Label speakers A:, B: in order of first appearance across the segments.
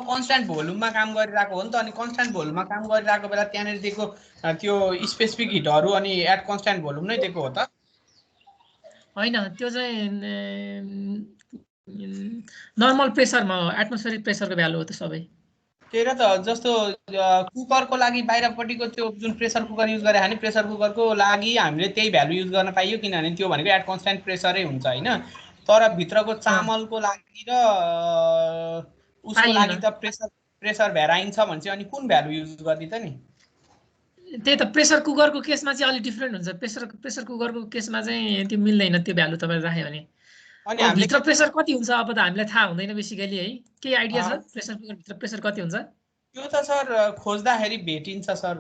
A: Constant भोल्युममा काम गरिरहेको हो नि त अनि कन्स्ट्यान्ट भोल्युममा काम गरिरहेको बेला त्यहाँनिर दिएको त्यो स्पेसिफिक हिटहरू अनि एट कन्स्ट्यान्ट भोल्युम नै दिएको हो त
B: हैन त्यो चाहिँ नर्मल प्रेसरमा हो एटमोस्फेरिक प्रेसरको भ्यालु हो त सबै
A: त्यही र त जस्तो कुकरको लागि बाहिरपट्टिको त्यो जुन प्रेसर कुकर युज गरे भने प्रेसर कुकरको लागि हामीले त्यही भ्यालु युज गर्न पाइयो किनभने त्यो भनेको एट कन्स्ट्यान्ट प्रेसरै हुन्छ हैन तर भित्रको चामलको लागि र उसको लागि त प्रेसर भ्याराइन्छ भने चाहिँ अनि कुन भ्यालु युज गर्ने त नि
B: त्यही त प्रेसर कुकरको केसमा चाहिँ अलि डिफरेन्ट हुन्छ प्रेसर कुकरको केसमा चाहिँ त्यो मिल्दैन त्यो भ्यालु तपाईले राख्यो भने
A: अनि
B: अब
A: हामीले
B: भित्र प्रेसर कति हुन्छ अब त हामीलाई थाहा हुँदैन बेसिकली है के आइडिया छ प्रेसर कुकर भित्र प्रेसर कति हुन्छ
A: त्यो त सर खोज्दाखेरि भेटिन्छ सर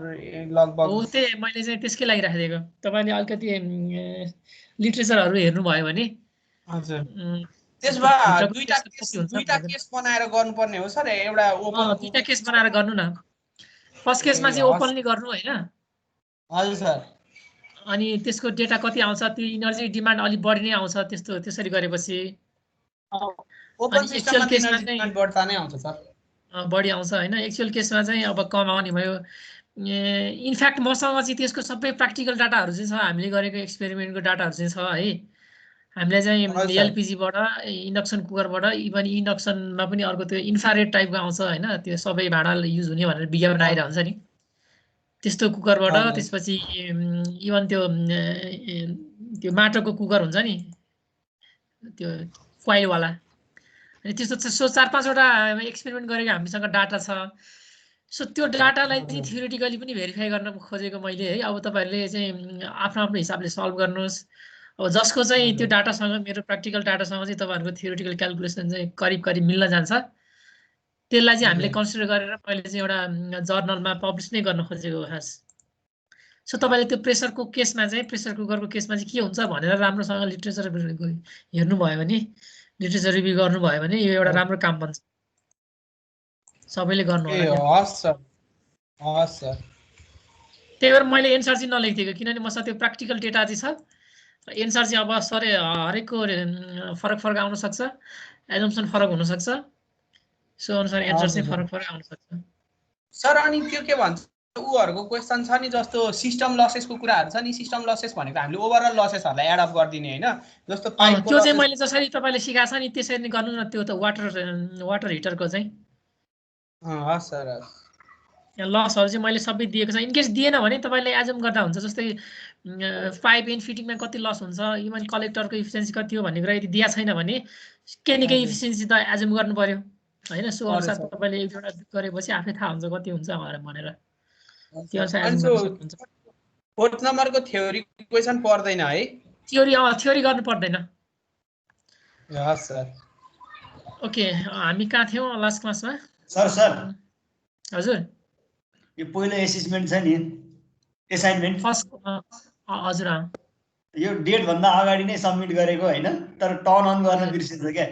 A: लगभग
B: हो त्यही मैले चाहिँ त्यसकै लागि राखिदिएको तपाईले अलिकति लिटरेचरहरू हेर्नुभयो भने
A: हजुर त्यसमा दुईटा केस बनाएर गर्नुपर्ने हो सर एउटा ओपन
B: दुईटा केस बनाएर गर्नु न फर्स्ट केसमा चाहिँ ओपनली गर्नु हैन
A: हजुर सर
B: अनि त्यसको डेटा कति आउँछ त्यो इनर्जी डिमान्ड अलि बढी नै आउँछ त्यस्तो त्यसरी गरेपछि
A: ओपन सिस्टममा इनर्जी डिमान्ड बढ्ता नै आउँछ सर
B: बढी आउँछ हैन एक्चुअल केसमा चाहिँ अब कम आउने भयो इनफ्याक्ट मसँग चाहिँ त्यसको सबै प्र्याक्टिकल डाटाहरू चाहिँ छ हामीले गरेको एक्सपेरिमेन्टको डाटाहरू चाहिँ छ है हामीले चाहिँ एलपिजीबाट इन्डक्सन कुकरबाट इभन इन्डक्सनमा पनि अर्को त्यो इन्फ्रारेड टाइपको आउँछ हैन त्यो सबै भाँडा युज हुने भनेर विज्ञापन आइरहेको हुन्छ नि त्यस्तो कुकरबाट त्यसपछि इभन त्यो माटोको कुकर हुन्छ नि त्यो क्वाइलवाला अनि त्यस्तो 4-5वटा एक्सपेरिमेन्ट गरेको हामीसँग डाटा छ सो त्यो डाटालाई चाहिँ थ्योरिटिकली पनि भेरिफाई गर्न खोजेको मैले है अब तपाईहरुले चाहिँ आफ्नो आफ्नो हिसाबले सल्भ गर्नुहोस् अब जसको चाहिँ त्यो डाटासँग मेरो प्र्याक्टिकल डाटासँग चाहिँ तपाईहरुको थ्योरिटिकल क्याल्कुलेसन चाहिँ करिब मिल्न जान्छ त्यसलाई चाहिँ हामीले कन्सिडर गरेर मैले चाहिँ एउटा जर्नलमा पब्लिस नै गर्न खोजेको खास सो तपाईले त्यो प्रेसरको केसमा चाहिँ प्रेसर कुकरको केसमा चाहिँ के हुन्छ भनेर राम्रोसँग लिटरेचर हेर्नु भयो भने लिटरेचर रिभ्यू गर्नुभयो भने यो एउटा राम्रो काम बन्छ सबैले गर्नु होला
A: हस् सर हस् सर
B: त्यही भएर मैले एन्सर चाहिँ नलेखिदिएको किनभने मसँग त्यो प्र्याक्टिकल डेटा चाहिँ छ एन्सर चाहिँ अब सर हरेकको फरक आउन सक्छ एजम्पसन फरक हुन सक्छ सो अनुसार एन्सर चाहिँ फरक आउन सक्छ
A: सर अनि के भन्छ उहरुको क्वेशन छ नि जस्तो सिस्टम लसेसको कुराहरु छ नि सिस्टम लसेस भनेको हामीले ओभरअल लसेसहरुलाई एड अप गर्दिने हैन जस्तो पाइपको
B: त्यो चाहिँ मैले जसरी तपाईले सिकाएको छ नि त्यसरी नै गर्नु न त्यो त वाटर हिटरको चाहिँ
A: हस् सर
B: लसहरु चाहिँ मैले सबै दिएको छ इनकेस दिएन भने तपाईले एजम गर्दा हुन्छ जस्तै पाइप एन्ड फिटिङमा कति लस हुन्छ इभन कलेक्टरको इफिसिएन्सी कति हो भन्ने कुरा यदि दिया छैन भने के न के इफिसिएन्सी त एजम गर्नु पर्यो हैन सो अनुसार तपाईले एक जोडा गरेपछि आफै थाहा हुन्छ कति हुन्छ भनेर त्यो अनुसार एजम गर्न सक्नुहुन्छ
A: फोर्थ नम्बरको थ्योरी क्वेशन पर्दैन है
B: थ्योरी गर्नु पर्दैन
A: हस् सर
B: ओके हामी कहाँ थियौ लास्ट क्लासमा
C: सर
B: हजुर
C: यो पहिलो असेसमेन्ट छ नि असाइनमेन्ट
B: फर्स्ट हजुर
C: यो डेट भन्दा अगाडि नै सबमिट गरेको हैन तर टर्न अन गर्न बिर्सिन्छ क्या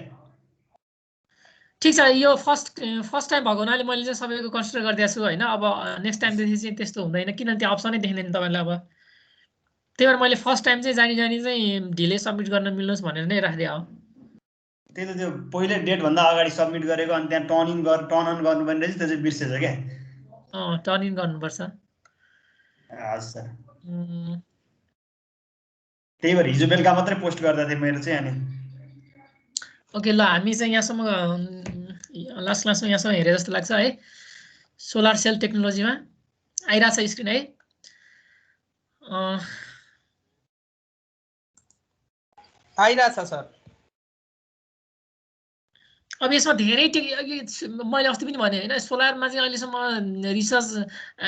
B: ठीक छ यो फर्स्ट टाइम भएको हुनाले मैले चाहिँ सबैको कन्सिडर गरिदिएको छु हैन अब नेक्स्ट टाइमदेखि चाहिँ त्यस्तो हुँदैन किनभने त्यो अप्सनै देखिँदैन तपाईलाई अब त्यही भएर मैले फर्स्ट टाइम चाहिँ जानी चाहिँ ढिले सबमिट गर्न मिल्नुहोस् भनेर नै राखिदिएको हो
C: त्यही त त्यो पहिले डेट भन्दा अगाडि सबमिट गरेको अनि त्यहाँ टर्न अन गर्नुपर्ने रहेछ त्यो चाहिँ बिर्सेछ क्या
B: टर्न इन गर्नुपर्छ
C: हस् सर त्यही भएर हिजो बेलुका मात्रै पोस्ट गर्दा थिएँ मेरो चाहिँ अनि
B: ओके ल हामी चाहिँ यहाँसम्म लास्ट क्लासमा यहाँसम्म हेरे जस्तो लाग्छ है सोलर सेल टेक्नोलोजीमा आइरहेछ स्क्रिन है
A: आइरहेछ सर
B: अब यसमा धेरै मैले अस्ति पनि भने हैन सोलरमा चाहिँ अहिलेसम्म रिसर्च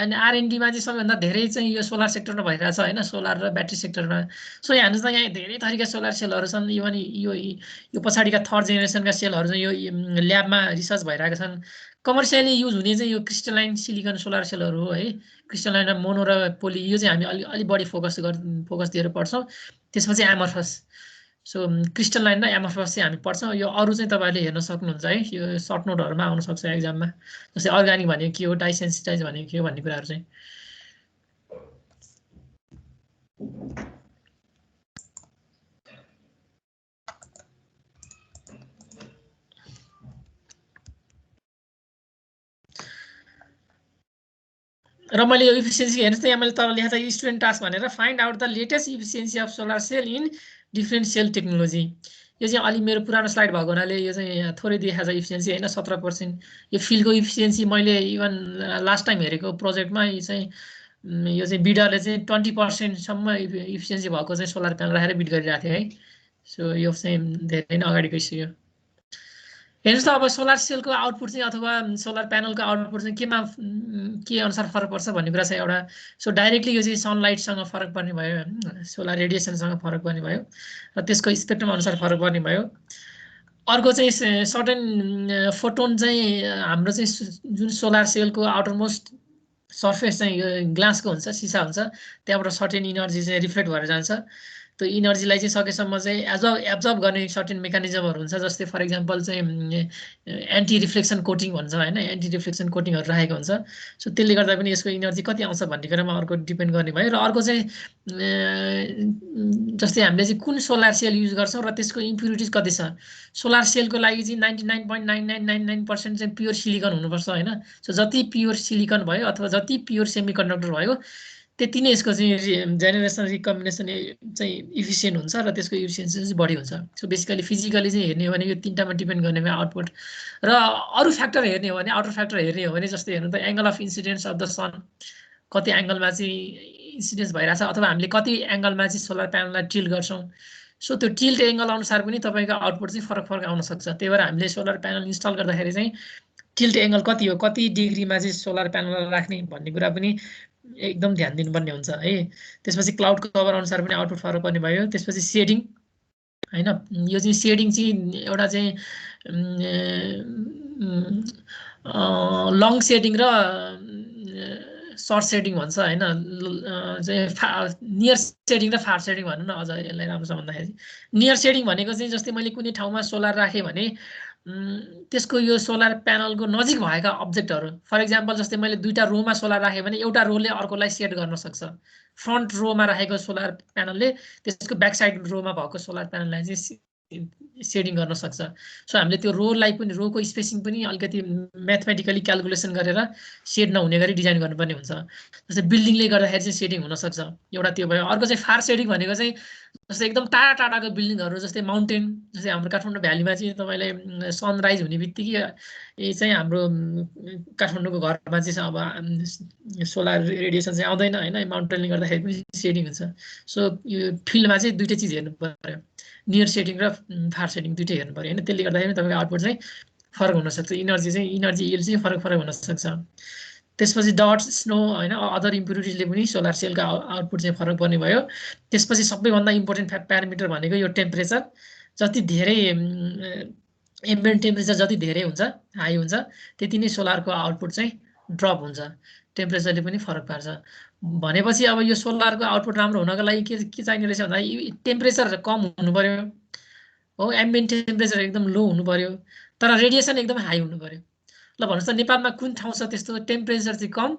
B: एन्ड आरएनडीमा चाहिँ सबैभन्दा धेरै चाहिँ यो सोलर सेक्टरमा भइरहेछ हैन सोलर र ब्याट्री सेक्टरमा सो हेर्नुहोस् न यहाँ धेरै थरीका सोलर सेलहरू छन् इभन यो पछाडिका थर्ड जेनेरेसनका सेलहरू चाहिँ यो ल्याबमा रिसर्च भइरहेका छन् कमर्सियली युज हुने चाहिँ यो क्रिस्टलाइन सिलिकन सोलर सेलहरू हो है क्रिस्टलाइन र मोनो र पोली यो चाहिँ हामी अलि बढी फोकस दिएर पढ्छौँ त्यसपछि एमर्फस सो क्रिस्टलाइन र एमर्फस चाहिँ हामी पढ्छौँ यो अरू चाहिँ तपाईले हेर्न सक्नुहुन्छ है यो सर्ट नोटहरुमा आउन सक्छ एक्जाममा जस्तै अर्गानिक भनेको के हो डाइसेन्सिटाइज भनेको के हो भन्ने कुराहरु चाहिँ र मैले यो इफिसियन्सी हेर्नुहोस् त यहाँ मैले तल लेखेको छ स्टुडेन्ट टास्क भनेर find out the latest efficiency of solar cell in different cell technology. यो चाहिँ अलि मेरो पुरानो स्लाइड भएको हुनाले यो चाहिँ थोरै देखाएको छ इफिसियन्सी होइन 17%। यो फिल्डको इफिसियन्सी मैले इभन लास्ट टाइम हेरेको प्रोजेक्टमा यो चाहिँ बिडरले चाहिँ 20%सम्म इफिसियन्सी भएको चाहिँ सोलर प्यानल राखेर बिड गरिरहेको थियो है। सो यो चाहिँ धेरै नै अगाडि गइसक्यो। हेर्नुहोस् त अब सोलर सेलको आउटपुट चाहिँ अथवा सोलर प्यानलको आउटपुट चाहिँ के अनुसार फरक पर्छ भन्ने कुरा चाहिँ एउटा सो डाइरेक्टली यो चाहिँ सनलाइटसँग फरक पर्ने भयो, सोलर रेडिएसनसँग फरक पर्ने भयो र त्यसको स्पेक्ट्रम अनुसार फरक पर्ने भयो। अर्को चाहिँ सर्टेन फोटोन चाहिँ हाम्रो चाहिँ जुन सोलर सेलको आउटरमोस्ट सर्फेस चाहिँ यो ग्लासको हुन्छ, सिसा हुन्छ, त्यहाँबाट सर्टेन इनर्जी चाहिँ रिफ्लेक्ट भएर जान्छ। त्यो इनर्जीलाई चाहिँ सकेसम्म चाहिँ एब्जर्ब गर्ने सर्टेन मेकानिजमहरू हुन्छ। जस्तै फर इक्जाम्पल चाहिँ एन्टी रिफ्लेक्सन कोटिङ भन्छ होइन, एन्टी रिफ्लेक्सन कोटिङहरू राखेको हुन्छ। सो त्यसले गर्दा पनि यसको इनर्जी कति आउँछ भन्ने कुरामा अर्को डिपेन्ड गर्ने भयो। र अर्को चाहिँ जस्तै हामीले चाहिँ कुन सोलर सेल युज गर्छौँ र त्यसको इम्प्युरिटिज कति छ। सोलर सेलको लागि चाहिँ 99.9999% चाहिँ प्योर सिलिकन हुनुपर्छ होइन। सो जति प्योर सिलिकन भयो अथवा जति प्योर सेमिकन्डक्टर भयो त्यति नै यसको चाहिँ जेनेरेसन रिकम्बिनेसन चाहिँ इफिसियन्ट हुन्छ र त्यसको इफिसियन्सी चाहिँ बढी हुन्छ। सो बेसिकली फिजिकली चाहिँ हेर्ने हो भने यो तिनटामा डिपेन्ड गर्ने भयो आउटपुट। र अरू फ्याक्टर हेर्ने हो भने आउटर फ्याक्टर हेर्ने हो भने जस्तै हेर्नु त angle of incidence of the sun, कति एङ्गलमा चाहिँ इन्सिडेन्स भइरहेछ अथवा हामीले कति एङ्गलमा चाहिँ सोलर प्यानललाई टिल्ट गर्छौँ। सो त्यो टिल्ट एङ्गल अनुसार पनि तपाईँको आउटपुट चाहिँ फरक फरक आउन सक्छ। त्यही भएर हामीले सोलर प्यानल इन्स्टल गर्दाखेरि चाहिँ टिल्ट एङ्गल कति हो, कति डिग्रीमा चाहिँ सोलर प्यानल राख्ने भन्ने कुरा पनि एकदम ध्यान दिनुपर्ने हुन्छ है। त्यसपछि क्लाउड कभर अनुसार पनि आउटपुट फरक पर्ने भयो। त्यसपछि सेडिङ होइन, यो चाहिँ सेडिङ चाहिँ एउटा चाहिँ लङ सेडिङ र सर्ट सेडिङ भन्छ होइन। चाहिँ नियर सेडिङ र फार सेडिङ भनौँ न अझ यसलाई राम्रोसँग भन्दाखेरि। नियर सेडिङ भनेको चाहिँ जस्तै मैले कुनै ठाउँमा सोलर राखेँ भने त्यसको यो सोलर प्यानलको नजिक भएका अब्जेक्टहरू, फर इक्जाम्पल जस्तै मैले दुईवटा रोमा सोलर राखेँ भने एउटा रोले अर्कोलाई सेट गर्न सक्छ। फ्रन्ट रोमा राखेको सोलर प्यानलले त्यसको ब्याक साइड रोमा भएको सोलर प्यानललाई चाहिँ सेडिङ गर्न सक्छ। सो हामीले त्यो रोलाई पनि रोको स्पेसिङ पनि अलिकति म्याथमेटिकली क्यालकुलेसन गरेर सेड नहुने गरी डिजाइन गर्नुपर्ने हुन्छ। जस्तै बिल्डिङले गर्दाखेरि चाहिँ सेडिङ हुनसक्छ, एउटा त्यो भयो। अर्को चाहिँ फार सेडिङ भनेको चाहिँ जस्तै एकदम टाढा टाढाको बिल्डिङहरू जस्तै माउन्टेन, जस्तै हाम्रो काठमाडौँ भ्यालीमा चाहिँ तपाईँले सनराइज हुने बित्तिकै यही चाहिँ हाम्रो काठमाडौँको घरमा चाहिँ अब सोलर रेडिएसन चाहिँ आउँदैन होइन, माउन्टेनले गर्दाखेरि पनि सेडिङ हुन्छ। सो यो फिल्डमा चाहिँ दुइटै चिज हेर्नु पर्यो, नियर सेडिङ र फार सेडिङ दुइटै हेर्नु पर्यो होइन। त्यसले गर्दाखेरि तपाईँको आउटपुट चाहिँ फरक हुनसक्छ, इनर्जी इल्ड चाहिँ फरक फरक हुनसक्छ। त्यसपछि डट स्नो होइन अदर इम्प्युरिटिजले पनि सोलर सेलको आउटपुट चाहिँ फरक पर्ने भयो। त्यसपछि सबैभन्दा इम्पोर्टेन्ट प्यारामिटर भनेको यो टेम्परेचर। जति धेरै एम्बिएन्ट टेम्परेचर जति धेरै हुन्छ, हाई हुन्छ, त्यति नै सोलरको आउटपुट चाहिँ ड्रप हुन्छ। टेम्परेचरले पनि फरक पार्छ। भनेपछि अब यो सोलरको आउटपुट राम्रो हुनको लागि के चाहिने रहेछ भन्दा टेम्परेचर कम हुनु पर्यो हो, एम्बिएन्ट टेम्परेचर एकदम लो हुनु पर्यो, तर रेडिएसन एकदम हाई हुनु पर्यो। ल भन्नुहोस् त नेपालमा कुन ठाउँ छ त्यस्तो टेम्परेचर चाहिँ कम,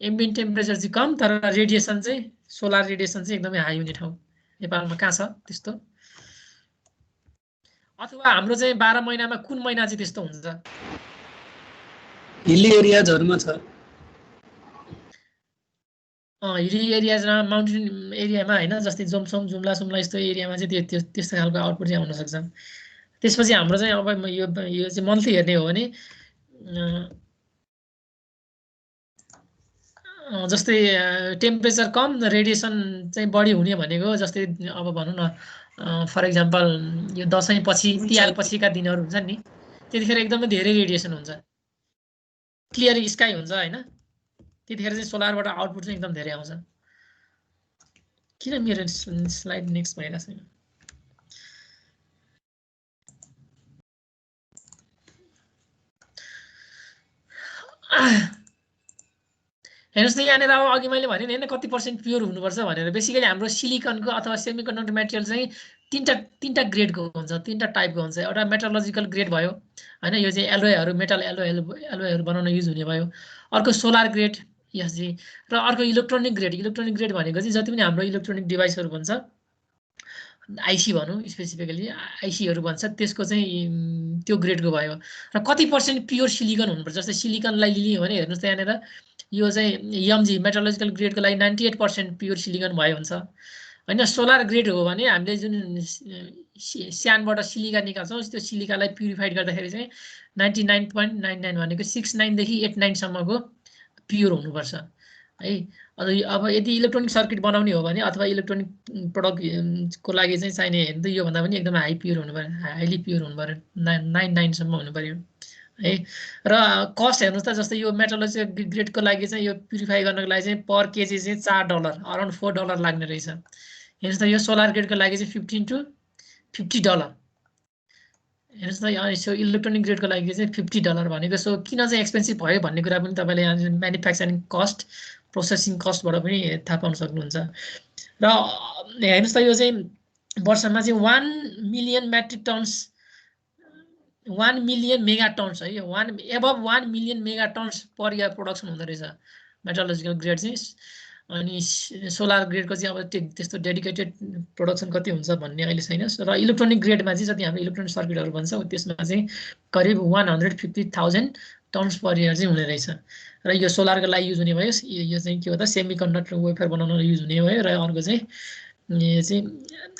B: एम्बिएन्ट टेम्परेचर चाहिँ कम, तर रेडिएसन चाहिँ सोलर रेडिएसन चाहिँ एकदमै हाई हुने ठाउँ नेपालमा कहाँ छ त्यस्तो? अथवा हाम्रो चाहिँ 12 महिनामा कुन महिना चाहिँ त्यस्तो हुन्छ?
D: हिली एरियाजहरुमा छ।
B: हिली एरियाजमा माउन्टेन एरियामा होइन, जस्तै जोमसोम जुम्ला सुम्ला यस्तो एरियामा चाहिँ त्यस्तो खालको आउटपुट चाहिँ आउन सक्छ। त्यसपछि हाम्रो चाहिँ अब यो चाहिँ मन्थली हेर्ने हो भने जस्तै टेम्परेचर कम रेडिएसन चाहिँ बढी हुने भनेको जस्तै अब भनौँ न फर इक्जाम्पल यो दसैँ पछि तिहार पछिका दिनहरू हुन्छ नि, त्यतिखेर एकदमै धेरै रेडिएसन हुन्छ, क्लियर स्काई हुन्छ होइन, त्यतिखेर चाहिँ सोलरबाट आउटपुट चाहिँ एकदम धेरै आउँछ। किन मेरो स्लाइड नेक्स्ट भइरहेको छैन? हेर्नुहोस् न यहाँनिर अब अघि मैले भने नि होइन कति % प्योर हुनुपर्छ भनेर। बेसिकली हाम्रो सिलिकनको अथवा सेमिकन्डक्टर मेटेरियल चाहिँ तीनटा ग्रेडको हुन्छ, तीनटा टाइपको हुन्छ। एउटा मेटलर्जिकल ग्रेड भयो होइन, यो चाहिँ एलोयहरू मेटल एलोयहरू बनाउन युज हुने भयो। अर्को सोलर ग्रेड ESG, र अर्को इलेक्ट्रोनिक ग्रेड। इलेक्ट्रोनिक ग्रेड भनेको चाहिँ जति पनि हाम्रो इलेक्ट्रोनिक डिभाइसहरू भन्छ आइसी भनौँ स्पेसिफिकली आइसीहरू भन्छ त्यसको चाहिँ त्यो ग्रेडको भयो र कति % प्योर सिलिकन हुनुपर्छ जस्तै सिलिकनलाई लियो भने हेर्नुहोस् त यहाँनिर यो चाहिँ एमजी मेटलजिकल ग्रेडको लागि 98% प्योर सिलिकन भयो हुन्छ होइन सोलर ग्रेड हो भने हामीले जुन स्यानबाट सिलिका निकाल्छौँ त्यो सिलिकालाई प्युरिफाइड गर्दाखेरि चाहिँ 99.99 भनेको 69 देखि 89 सम्मको प्योर हुनुपर्छ है अब यदि इलेक्ट्रोनिक सर्किट बनाउने हो भने अथवा इलेक्ट्रोनिक प्रोडक्टको लागि चाहिँ चाहिने हेर्नु त योभन्दा पनि एकदमै हाई प्योर हुनु पर्यो हाइली प्योर हुनु पर्यो 99 सम्म हुनु पर्यो है र कस्ट हेर्नुहोस् त जस्तै यो मेटलजिकल ग्रेडको लागि चाहिँ यो प्युरिफाई गर्नको लागि चाहिँ पर केजी चाहिँ $4 अराउन्ड $4 लाग्ने रहेछ हेर्नुहोस् त यो सोलर ग्रेडको लागि चाहिँ $15 to $50 हेर्नुहोस् त यो इलेक्ट्रोनिक ग्रेडको लागि चाहिँ $50 भनेको सो किन चाहिँ एक्सपेन्सिभ भयो भन्ने कुरा पनि तपाईँले यहाँ म्यानुफ्याक्चरिङ कस्ट प्रोसेसिङ कस्टबाट पनि थाहा पाउन सक्नुहुन्छ र हेर्नुहोस् त यो चाहिँ वर्षमा चाहिँ 1 million metric tons 1 million mega tons है above 1 million mega tons per year production हुँदो रहेछ मेटलजिकल ग्रेड चाहिँ अनि सोलर ग्रेडको चाहिँ अब त्यस्तो डेडिकेटेड प्रोडक्सन कति हुन्छ भन्ने अहिले छैन र इलेक्ट्रोनिक ग्रेडमा चाहिँ जति हाम्रो इलेक्ट्रोनिक सर्किटहरू भन्छ त्यसमा चाहिँ करिब 150,000 टन्स पर इयर चाहिँ हुने रहेछ र यो सोलरको लागि युज हुने भयो यो चाहिँ के हो त सेमी कन्डक्टर वेफर बनाउन युज हुने भयो र अर्को चाहिँ यो चाहिँ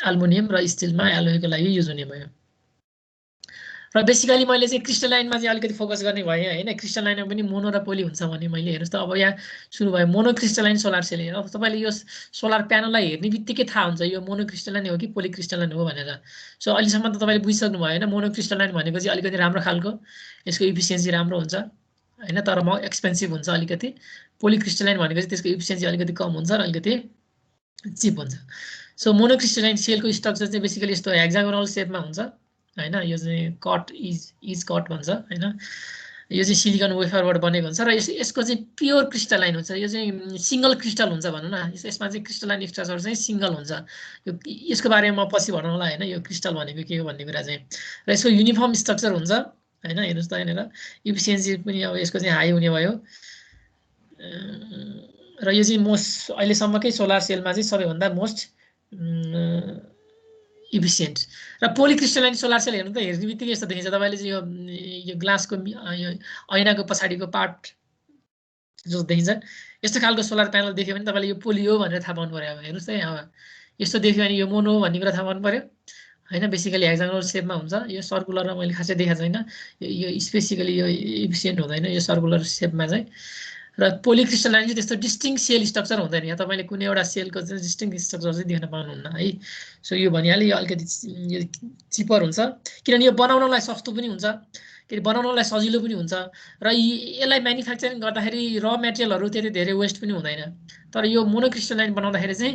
B: एल्युमिनियम र स्टिलमा एलोयको लागि युज हुने भयो र बेसिकली मैले चाहिँ क्रिस्टलाइनमा चाहिँ अलिकति फोकस गर्ने भएँ होइन क्रिस्टलाइनमा पनि मोनो र पोली हुन्छ भने मैले हेर्नुहोस् त अब यहाँ सुरु भयो मोनो क्रिस्टलाइन सोलर सेल अब तपाईँले यो सोलर प्यानललाई हेर्ने बित्तिकै थाहा हुन्छ यो मोनो क्रिस्टलाइन हो कि पोली क्रिस्टलाइन हो भनेर सो अहिलेसम्म त तपाईँले बुझिसक्नु भयो होइन मोनो क्रिस्टलाइन भनेको चाहिँ अलिकति राम्रो खालको यसको इफिसियन्सी राम्रो हुन्छ होइन तर म एक्सपेन्सिभ हुन्छ अलिकति पोली क्रिस्टलाइन भनेको चाहिँ त्यसको इफिसियन्सी अलिकति कम हुन्छ र अलिकति चिप हुन्छ सो मोनो क्रिस्टलाइन सेलको स्ट्रक्चर चाहिँ बेसिकली यस्तो हेक्सागोनल सेपमा हुन्छ होइन यो चाहिँ कट इज कट भन्छ होइन यो चाहिँ सिलिकन वेफरबाट बनेको हुन्छ र यसको चाहिँ प्योर क्रिस्टलाइन हुन्छ यो चाहिँ सिङ्गल क्रिस्टल हुन्छ भनौँ न यसमा चाहिँ क्रिस्टलाइन स्ट्रक्चर चाहिँ सिङ्गल हुन्छ यो यसको बारेमा म पछि भनौँला होइन यो क्रिस्टल भनेको के हो भन्ने कुरा चाहिँ र यसको युनिफर्म स्ट्रक्चर हुन्छ होइन हेर्नुहोस् त यहाँनिर इफिसियन्सी पनि अब यसको चाहिँ हाई हुने भयो र यो चाहिँ मोस्ट अहिलेसम्मकै सोलर सेलमा चाहिँ सबैभन्दा मोस्ट इफिसियन्ट र पोलिक्रिस्टलाइन सोलर सेल हेर्नु त हेर्ने बित्तिकै यस्तो देखिन्छ तपाईँले चाहिँ यो ग्लासको यो ऐनाको पछाडिको पार्ट जो देखिन्छ यस्तो खालको सोलर प्यानल देख्यो भने तपाईँले यो पोली हो भनेर थाहा पाउनु पर्यो अब हेर्नुहोस् त अब यस्तो देख्यो भने यो मोनो भन्ने कुरा थाहा पाउनु पर्यो होइन बेसिकली हेक्सागोनल सेपमा हुन्छ यो सर्कुलरमा मैले खासै देखाएको छैन यो स्पेसिकली यो इफिसियन्ट हुँदैन यो सर्कुलर सेपमा चाहिँ र पोलिक्रिस्टलाइन चाहिँ त्यस्तो डिस्टिङ सेल स्ट्रक्चर हुँदैन यहाँ तपाईँले कुनै एउटा सेलको चाहिँ डिस्टिङ स्ट्रक्चर चाहिँ देख्न पाउनुहुन्न है सो यो भनिहालेँ यो अलिकति यो चिपर हुन्छ किनभने यो बनाउनलाई सस्तो पनि हुन्छ के अरे बनाउनलाई सजिलो पनि हुन्छ र यसलाई म्यानुफ्याक्चरिङ गर्दाखेरि र मेटेरियलहरू त्यति धेरै वेस्ट पनि हुँदैन तर यो मोनोक्रिस्टलाइन बनाउँदाखेरि चाहिँ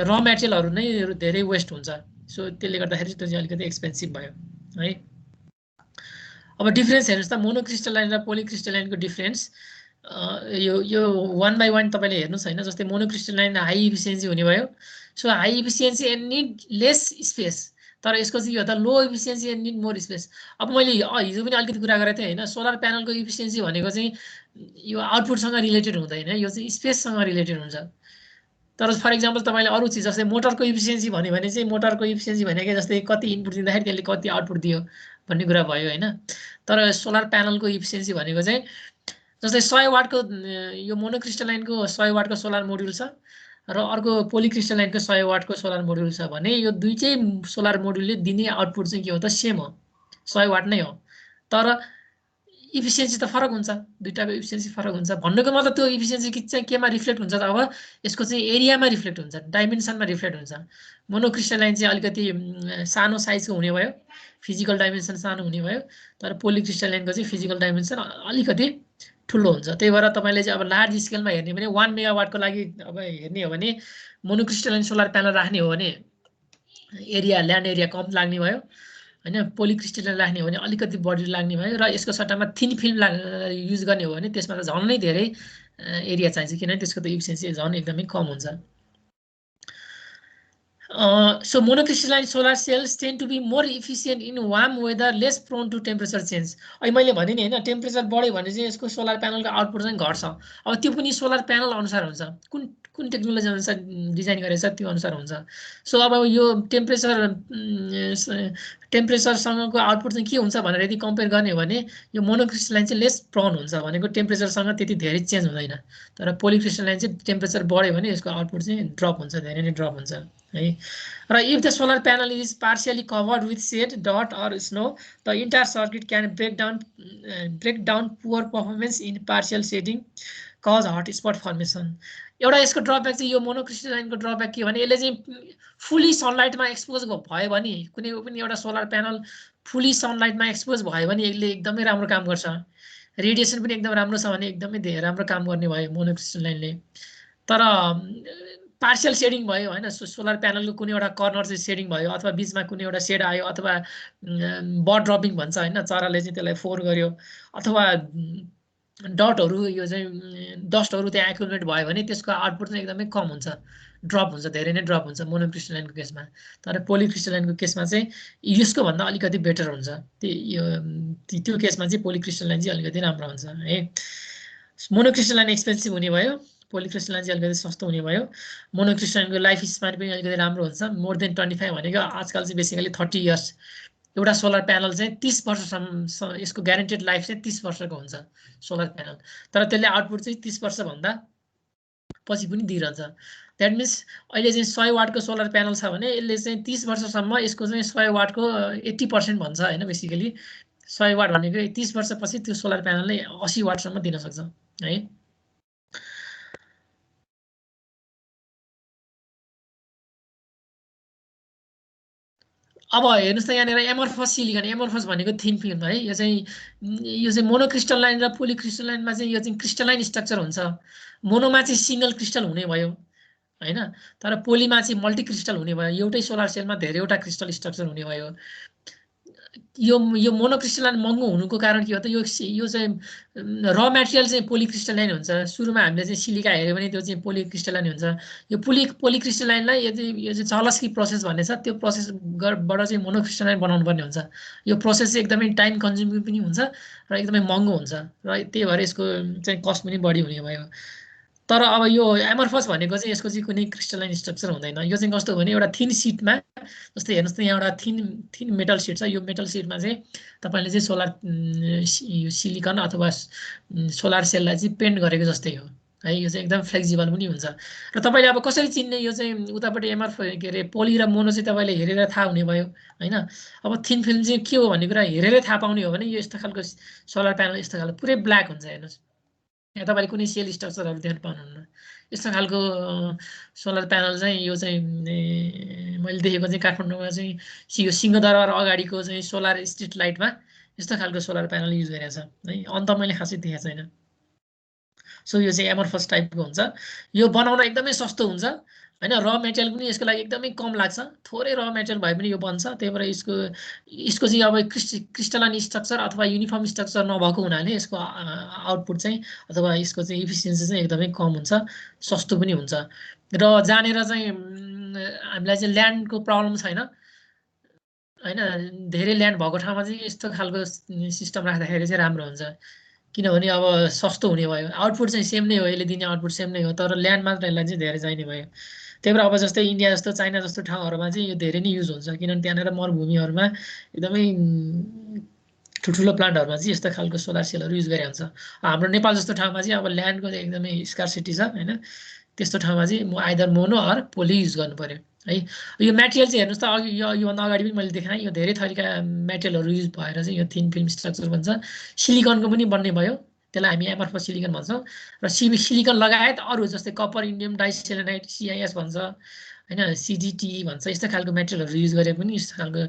B: र मेटेरियलहरू नै धेरै वेस्ट हुन्छ सो त्यसले गर्दाखेरि त्यो चाहिँ अलिकति एक्सपेन्सिभ भयो है अब डिफ्रेन्स हेर्नुहोस् त मोनोक्रिस्टलाइन र पोलिक्रिस्टलाइनको डिफ्रेन्स यो 1 by 1 तपाईँले हेर्नुहोस् होइन जस्तै मोनोक्रिस्टलाइन हाई इफिसियन्सी हुने भयो so high efficiency and need less space तर यसको चाहिँ यो त low efficiency and need more space अब मैले हिजो पनि अलिकति कुरा गरेको थिएँ होइन सोलर प्यानलको इफिसियन्सी भनेको चाहिँ यो आउटपुटसँग रिलेटेड हुँदैन यो चाहिँ स्पेससँग रिलेटेड हुन्छ तर फर इक्जाम्पल तपाईँले अरू चिज जस्तै मोटरको इफिसियन्सी भन्यो भने चाहिँ मोटरको इफिसियन्सी भनेको जस्तै कति इनपुट दिँदाखेरि त्यसले कति आउटपुट दियो भन्ने कुरा भयो होइन तर सोलर प्यानलको इफिसियन्सी भनेको चाहिँ जस्तै 100 वाटको यो मोनोक्रिस्टलाइनको 100 वाटको सोलर मोड्युल छ र अर्को पोलिक्रिस्टलाइनको 100 वाटको सोलर मोड्युल छ भने यो दुईटै सोलर मोड्युलले दिने आउटपुट चाहिँ के हो त सेम हो 100 वाट नै हो तर इफिसियन्सी त फरक हुन्छ दुईटाको इफिसियन्सी फरक हुन्छ भन्नुको मतलब त्यो इफिसियन्सी चाहिँ केमा रिफ्लेक्ट हुन्छ त अब यसको चाहिँ एरियामा रिफ्लेक्ट हुन्छ डाइमेन्सनमा रिफ्लेक्ट हुन्छ मोनोक्रिस्टलाइन चाहिँ अलिकति सानो साइजको हुने भयो फिजिकल डाइमेन्सन सानो हुने भयो तर पोलिक्रिस्टलाइनको चाहिँ फिजिकल डाइमेन्सन अलिकति ठुलो हुन्छ त्यही भएर तपाईँले चाहिँ अब लार्ज स्केलमा हेर्ने भने 1 मेगावाटको लागि अब हेर्ने हो भने मोनोक्रिस्टलाइन सोलर प्यानल राख्ने हो भने एरिया ल्यान्ड एरिया कम लाग्ने भयो होइन पोलिक्रिस्टलाइन राख्ने हो भने अलिकति बढी लाग्ने भयो र यसको सट्टामा थिन फिल्म युज गर्ने हो भने त्यसमा त झन् नै धेरै एरिया चाहिन्छ किनभने त्यसको त इफिसियन्सी झन् एकदमै कम हुन्छ So monocrystalline solar cells tend to be more efficient in warm weather, less prone to temperature change. अहिले मैले भने नि हैन टेम्परेचर बढ्यो भने चाहिँ यसको सोलर प्यानलको आउटपुट चाहिँ घट्छ। अब त्यो पनि सोलर प्यानल अनुसार हुन्छ, कुन टेक्नोलोजी अनुसार डिजाइन गरेछ त्यो अनुसार हुन्छ। सो अब यो टेम्परेचरसँगको आउटपुट चाहिँ के हुन्छ भनेर यदि कम्पेयर गर्ने हो भने यो मोनोक्रिस्टलाइन चाहिँ लेस प्रोन हुन्छ भनेको टेम्परेचरसँग त्यति धेरै चेन्ज हुँदैन। तर पोलिक्रिस्टलाइन चाहिँ टेम्परेचर बढ्यो भने यसको आउटपुट चाहिँ ड्रप हुन्छ, धेरै नै ड्रप हुन्छ है। र if the solar panel is partially covered with shade डट or snow the entire circuit can break down poor performance in partial shading cause hot spot formation. एउटा यसको ड्रब्याक चाहिँ यो मोनोक्रिस्टलाइनको ड्रब्याक के भने यसले चाहिँ फुल्ली सनलाइटमा एक्सपोज भयो भने कुनै पनि एउटा सोलर प्यानल फुल्ली सनलाइटमा एक्सपोज भयो भने यसले एकदमै राम्रो काम गर्छ। रेडिएसन पनि एकदम राम्रो छ भने एकदमै धेरै राम्रो काम गर्ने भयो मोनोक्रिस्टलाइनले। तर पार्शियल सेडिङ भयो हैन, सोलर प्यानलको कुनै एउटा कर्नर चाहिँ सेडिङ भयो अथवा बीचमा कुनै एउटा सेड आयो अथवा बर्ड ड्रपिङ भन्छ हैन, चराले चाहिँ त्यसलाई फोहोर गर्यो अथवा डटहरू यो चाहिँ डस्टहरू त्यहाँ एक्युमुलेट भयो भने त्यसको आउटपुट चाहिँ एकदमै कम हुन्छ, ड्रप हुन्छ, धेरै नै ड्रप हुन्छ मोनोक्रिस्टलाइनको केसमा। तर पोलिक्रिस्टलाइनको केसमा चाहिँ यसको भन्दा अलिकति बेटर हुन्छ। त्यो केसमा चाहिँ पोलिक्रिस्टलाइन चाहिँ अलिकति राम्रो हुन्छ है। मोनोक्रिस्टलाइन एक्सपेन्सिभ हुने भयो, पोलिक्रिस्टलाइन चाहिँ अलिकति सस्तो हुने भयो। मोनोक्रिस्टलाइनको लाइफ स्प्यान पनि अलिकति राम्रो हुन्छ, मोर देन 25 भनेको आजकल चाहिँ बेसिकली 30 इयर्स। एउटा सोलर प्यानल चाहिँ 30 वर्षसम्म यसको ग्यारेन्टेड लाइफ चाहिँ 30 वर्षको हुन्छ सोलर प्यानल। तर त्यसले आउटपुट चाहिँ 30 वर्षभन्दा पछि पनि दिइरहन्छ। द्याट मिन्स अहिले चाहिँ 100 वाटको सोलर प्यानल छ भने यसले चाहिँ 30 वर्षसम्म यसको चाहिँ 100 वाटको 80% भन्छ होइन। बेसिकली 100 वाट भनेको 30 वर्षपछि त्यो सोलर प्यानलले 80 वाटसम्म दिन सक्छ है। अब हेर्नुस् त यहाँनिर एमर्फस सिलिकन, एमर्फस भनेको थिन फिल्म है। यो चाहिँ मोनोक्रिस्टलाइन र पोलिक्रिस्टलाइनमा चाहिँ यो चाहिँ क्रिस्टलाइन स्ट्रक्चर हुन्छ। मोनोमा चाहिँ सिंगल क्रिस्टल हुने भयो हैन, तर पोलीमा चाहिँ मल्टी क्रिस्टल हुने भयो। एउटै सोलर सेलमा धेरैवटा क्रिस्टल स्ट्रक्चर हुने भयो। यो मोनोक्रिस्टलाइन महँगो हुनुको कारण के हो त, यो चाहिँ र मेटेरियल चाहिँ पोलिक्रिस्टलाइन हुन्छ। सुरुमा हामीले चाहिँ सिलिका हेऱ्यो भने त्यो चाहिँ पोलिक्रिस्टलाइन हुन्छ। यो पोलिक्रिस्टलाइनलाई यो चाहिँ चलस्की प्रोसेस भन्ने छ, त्यो प्रोसेसबाट चाहिँ मोनोक्रिस्टलाइन बनाउनु पर्ने हुन्छ। यो प्रोसेस चाहिँ एकदमै टाइम कन्ज्युमिङ पनि हुन्छ र एकदमै महँगो हुन्छ र त्यही भएर यसको चाहिँ कस्ट पनि बढी हुने भयो। तर अब यो एमर्फस भनेको चाहिँ यसको चाहिँ कुनै क्रिस्टलाइन स्ट्रक्चर हुँदैन। यो चाहिँ कस्तो हो भने एउटा थिन सिटमा, जस्तै हेर्नुहोस् त यहाँ एउटा थिन मेटल सिट छ। यो मेटल सिटमा चाहिँ तपाईँले चाहिँ सोलर सिलिकन अथवा सोलर सेललाई चाहिँ पेन्ट गरेको जस्तै हो है। यो चाहिँ एकदम फ्लेक्सिबल पनि हुन्छ। र तपाईँले अब कसरी चिन्ने यो चाहिँ उतापट्टि के अरे पोली र मोनो चाहिँ तपाईँले हेरेर थाहा हुने भयो होइन। अब थिन फिल्म चाहिँ के हो भन्ने कुरा हेरेरै थाहा पाउने हो भने यो यस्तो खालको सोलर प्यानल यस्तो खालको पुरै ब्ल्याक हुन्छ। हेर्नुहोस् यहाँ तपाईँले कुनै सेल स्ट्रक्चरहरू देख्न पाउनुहुन्न। यस्तो खालको सोलर प्यानल चाहिँ यो चाहिँ मैले देखेको चाहिँ काठमाडौँमा चाहिँ यो सिंहदरबार अगाडिको चाहिँ सोलर स्ट्रिट लाइटमा यस्तो खालको सोलर प्यानल युज गरेको छ है। अन्त मैले खासै देखेको छैन। सो यो चाहिँ एमर्फस टाइपको हुन्छ। यो बनाउन एकदमै सस्तो हुन्छ हैन। र मेटेरियल पनि यसको लागि एकदमै कम लाग्छ, थोरै र मेटेरियल भए पनि यो बन्छ। त्यही भएर यसको चाहिँ अब क्रिस्टलाइन स्ट्रक्चर अथवा युनिफर्म स्ट्रक्चर नभएको हुनाले यसको आउटपुट चाहिँ अथवा यसको चाहिँ इफिसियन्सी चाहिँ एकदमै कम हुन्छ, सस्तो पनि हुन्छ। र जानेर चाहिँ हामीलाई चाहिँ ल्यान्डको प्रब्लम छैन हैन। धेरै ल्यान्ड भएको ठाउँमा चाहिँ यस्तो खालको सिस्टम राख्दाखेरि चाहिँ राम्रो हुन्छ, किनभने अब सस्तो हुने भयो। आउटपुट चाहिँ सेम नै हो, यसले दिने आउटपुट सेम नै हो, तर ल्यान्ड मात्र यसलाई चाहिँ धेरै चाहिने भयो। त्यही भएर अब जस्तै इन्डिया जस्तो चाइना जस्तो ठाउँहरूमा चाहिँ यो धेरै नै युज हुन्छ, किनभने त्यहाँनिर मरुभूमिहरूमा एकदमै ठुल्ठुलो प्लान्टहरूमा चाहिँ यस्तो खालको सोलर सेलहरू युज गरे हुन्छ। हाम्रो नेपाल जस्तो ठाउँमा चाहिँ अब ल्यान्डको चाहिँ एकदमै स्कार्सिटी छ होइन। त्यस्तो ठाउँमा चाहिँ either mono or poly use गर्नु पर्यो है। यो मेटेरियल चाहिँ हेर्नुहोस् त, अघि योभन्दा अगाडि पनि मैले देखाएँ, यो धेरै थरीका मेटेरियलहरू युज भएर चाहिँ यो थिन फिल्म स्ट्रक्चर बन्छ। सिलिकनको पनि बन्ने भयो, त्यसलाई हामी एमर्फस सिलिकन भन्छौँ। र सिलिकन लगायत अरू जस्तै कपर, इन्डियम डाइसेलेनाइड, CIS भन्छ होइन, CDT भन्छ, यस्तो खालको मेटेरियलहरू युज गरे पनि यस्तो खालको